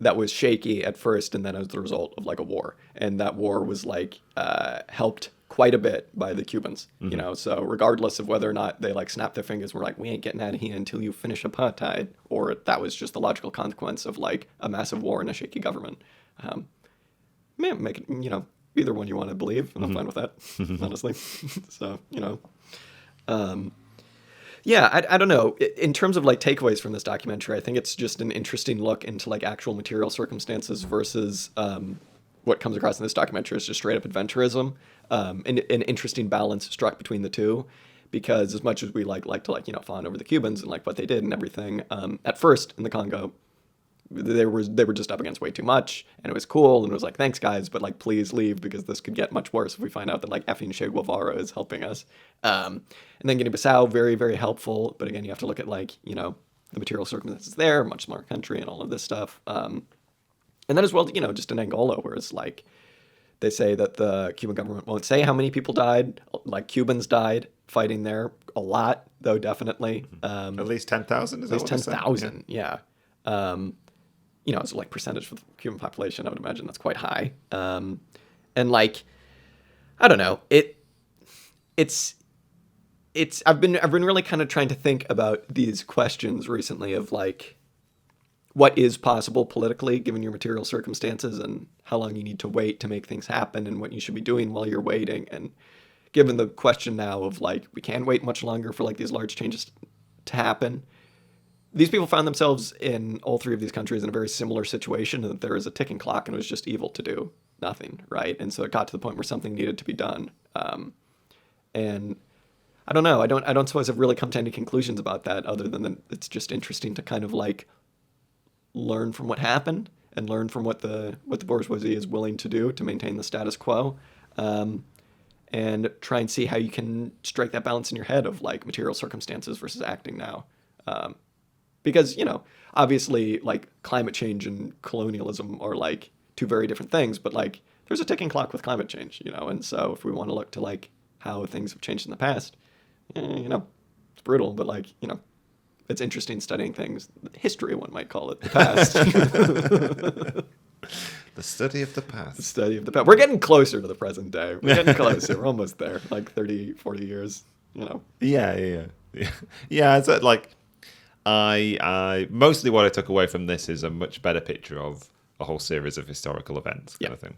Speaker 3: that was shaky at first, and then as the result of like a war, and that war was like helped quite a bit by the Cubans, so regardless of whether or not they like snapped their fingers and were like, we ain't getting out of here until you finish apartheid, or that was just the logical consequence of like a massive war and a shaky government. Make it, either one you want to believe, and I'm fine with that, honestly. So, I don't know. In terms of like takeaways from this documentary, I think it's just an interesting look into like actual material circumstances versus what comes across in this documentary is just straight up adventurism. An interesting balance struck between the two, because as much as we like to fawn over the Cubans and like what they did and everything, at first in the Congo, they were just up against way too much, and it was cool, and it was like, thanks guys, but like please leave, because this could get much worse if we find out that like effing Che Guevara is helping us. And then Guinea-Bissau, very, very helpful, but again, you have to look at like, the material circumstances there, much smaller country and all of this stuff. And then as well, just in Angola, where it's like, they say that the Cuban government won't say how many people died. Like Cubans died fighting there a lot, though, definitely. At least 10,000?
Speaker 2: At least 10,000, yeah. It's like percentage for the Cuban population, I would imagine that's quite high. And like, I don't know. I've been really kind of trying to think about these questions recently of like, what is possible politically given your material circumstances and how long you need to wait to make things happen and what you should be doing while you're waiting. And given the question now of like, we can't wait much longer for like these large changes to happen. These people found themselves in all three of these countries in a very similar situation, that there was a ticking clock and it was just evil to do nothing, right? And so it got to the point where something needed to be done. And I don't know. I don't suppose I've really come to any conclusions about that other than that it's just interesting to kind of like learn from what happened and learn from what the bourgeoisie is willing to do to maintain the status quo, and try and see how you can strike that balance in your head of like material circumstances versus acting now. Because, you know, obviously like climate change and colonialism are like two very different things, but like there's a ticking clock with climate change, you know, and so if we want to look to like how things have changed in the past, you know, it's brutal, but like, you know, it's interesting studying things. History, one might call it, the past.
Speaker 3: The study of the past.
Speaker 2: The study of the past. We're getting closer to the present day. We're getting closer. We're almost there. Like 30, 40 years, you know.
Speaker 3: Yeah. It's like, I mostly what I took away from this is a much better picture of a whole series of historical events kind of thing.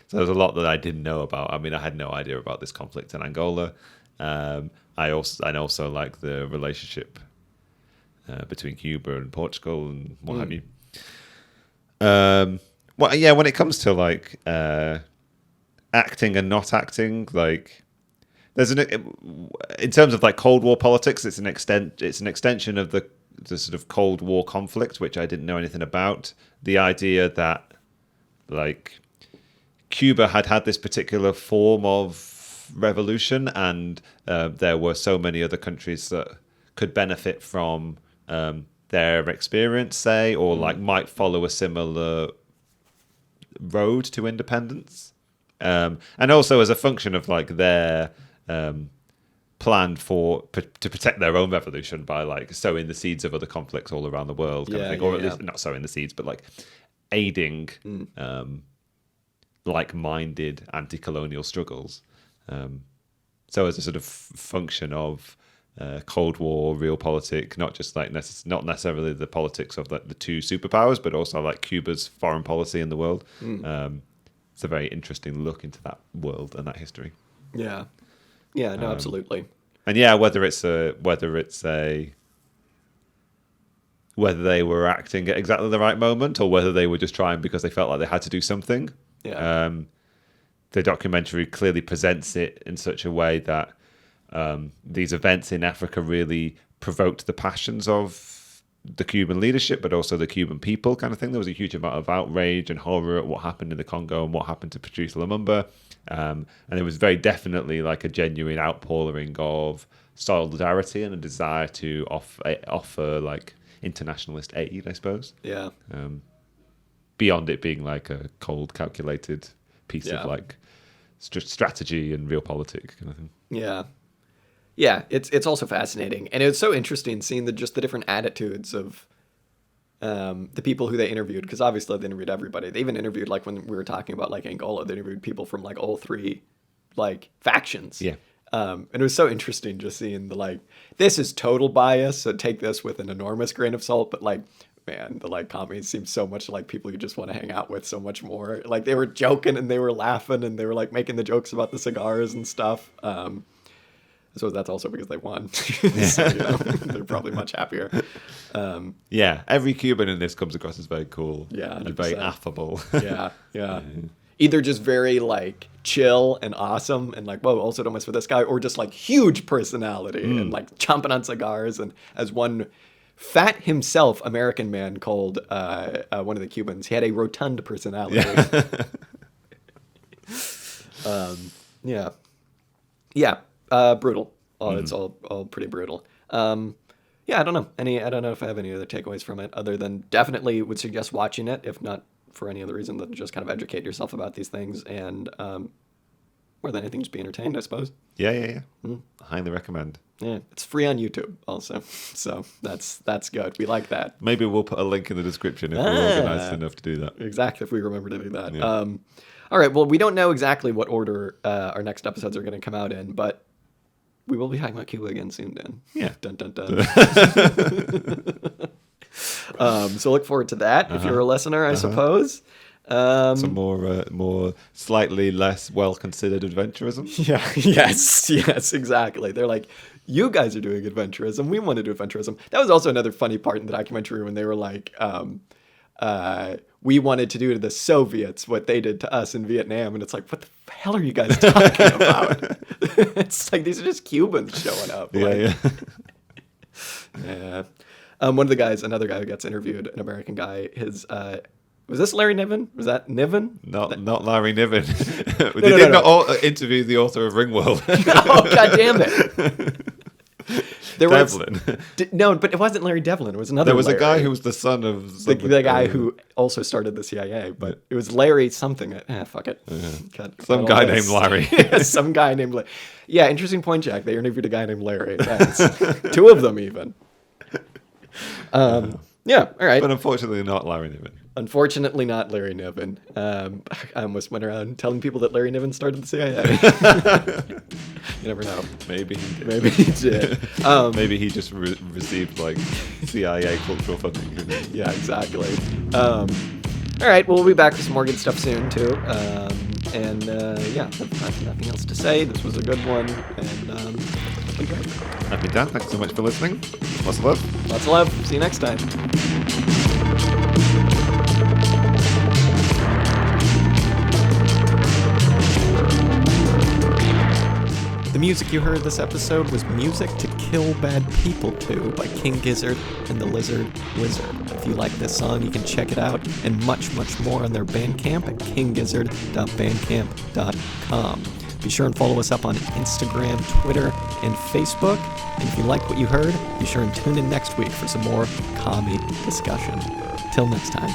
Speaker 3: So there's a lot that I didn't know about. I mean, I had no idea about this conflict in Angola. I also like the relationship between Cuba and Portugal and what have you. When it comes to like acting and not acting, like there's in terms of like Cold War politics, it's an extension of the sort of Cold War conflict, which I didn't know anything about. The idea that like Cuba had this particular form of revolution, and there were so many other countries that could benefit from their experience, say, or like might follow a similar road to independence, and also as a function of like their plan to protect their own revolution by like sowing the seeds of other conflicts all around the world, kind of thing. Or at least not sowing the seeds, but like aiding like-minded anti-colonial struggles. So as a sort of function of Cold War realpolitik, not just like not necessarily the politics of like the two superpowers, but also like Cuba's foreign policy in the world. It's a very interesting look into that world and that history.
Speaker 2: No, absolutely.
Speaker 3: And whether they were acting at exactly the right moment, or whether they were just trying because they felt like they had to do something. The documentary clearly presents it in such a way that these events in Africa really provoked the passions of the Cuban leadership, but also the Cuban people, kind of thing. There was a huge amount of outrage and horror at what happened in the Congo and what happened to Patrice Lumumba. And it was very definitely like a genuine outpouring of solidarity and a desire to offer like internationalist aid, I suppose. Beyond it being like a cold, calculated piece of like strategy and realpolitik kind of thing. It's also fascinating, and it's so interesting seeing the different attitudes of the people who they interviewed, because obviously they interviewed everybody. They even interviewed, like when we were talking about like Angola, they interviewed people from like all three like factions. And it was so interesting just seeing the like, this is total bias, so take this with an enormous grain of salt, but like, man, the like commies seemed so much like people you just want to hang out with so much more. Like they were joking and they were laughing and they were like making the jokes about the cigars and stuff. So that's also because they won. So, you know, they're probably much happier. Every Cuban in this comes across as very cool. And very affable. Either just very like chill and awesome and like, whoa, also don't mess with this guy, or just like huge personality and like chomping on cigars. And as one fat himself American man called one of the Cubans, he had a rotund personality. Brutal. It's all pretty brutal. I don't know. I don't know if I have any other takeaways from it, other than definitely would suggest watching it, if not for any other reason than just kind of educate yourself about these things, and more than anything, just be entertained, I suppose. I highly recommend.
Speaker 2: It's free on YouTube also, so that's good. We like that.
Speaker 3: Maybe we'll put a link in the description if we're organized enough to do that.
Speaker 2: Exactly, if we remember to do that. All right, well, we don't know exactly what order our next episodes are going to come out in, but we will be talking about Cuba again soon, Dan.
Speaker 3: Yeah.
Speaker 2: Dun, dun, dun. So look forward to that if you're a listener, I suppose.
Speaker 3: Some more slightly less well-considered adventurism.
Speaker 2: Yeah, yes, exactly. They're like, you guys are doing adventurism. We want to do adventurism. That was also another funny part in the documentary when they were like, we wanted to do to the Soviets what they did to us in Vietnam. And it's like, what the hell are you guys talking about? It's like, these are just Cubans showing up.
Speaker 3: Yeah.
Speaker 2: One of the guys, another guy who gets interviewed, an American guy, was this Larry Niven? Was that Niven?
Speaker 3: Not Larry Niven. They did not interview the author of Ringworld.
Speaker 2: Oh, God damn it.
Speaker 3: Devlin.
Speaker 2: But it wasn't Larry Devlin. It was another
Speaker 3: There was
Speaker 2: Larry.
Speaker 3: A guy who was the son of...
Speaker 2: The guy who also started the CIA, but it was Larry something. Fuck it.
Speaker 3: Some guy named Larry.
Speaker 2: Some guy named Larry. Yeah, interesting point, Jack. They interviewed a guy named Larry. Two of them, even. Yeah, all right.
Speaker 3: But unfortunately not Larry Niven.
Speaker 2: Unfortunately not Larry Niven. I almost went around telling people that Larry Niven started the CIA. You never know.
Speaker 3: Maybe he did.
Speaker 2: Maybe he did.
Speaker 3: Maybe he just received like CIA cultural funding.
Speaker 2: Yeah, exactly. All right, well, we'll be back with some more good stuff soon, too. Nothing else to say. This was a good one. And
Speaker 3: Happy Dan, thanks so much for listening. Lots of love.
Speaker 2: Lots of love. See you next time. The music you heard this episode was Music to Kill Bad People To by King Gizzard and the Lizard Wizard. If you like this song, you can check it out and much, much more on their Bandcamp at kinggizzard.bandcamp.com. Be sure and follow us up on Instagram, Twitter, and Facebook. And if you like what you heard, be sure and tune in next week for some more commie discussion. Till next time.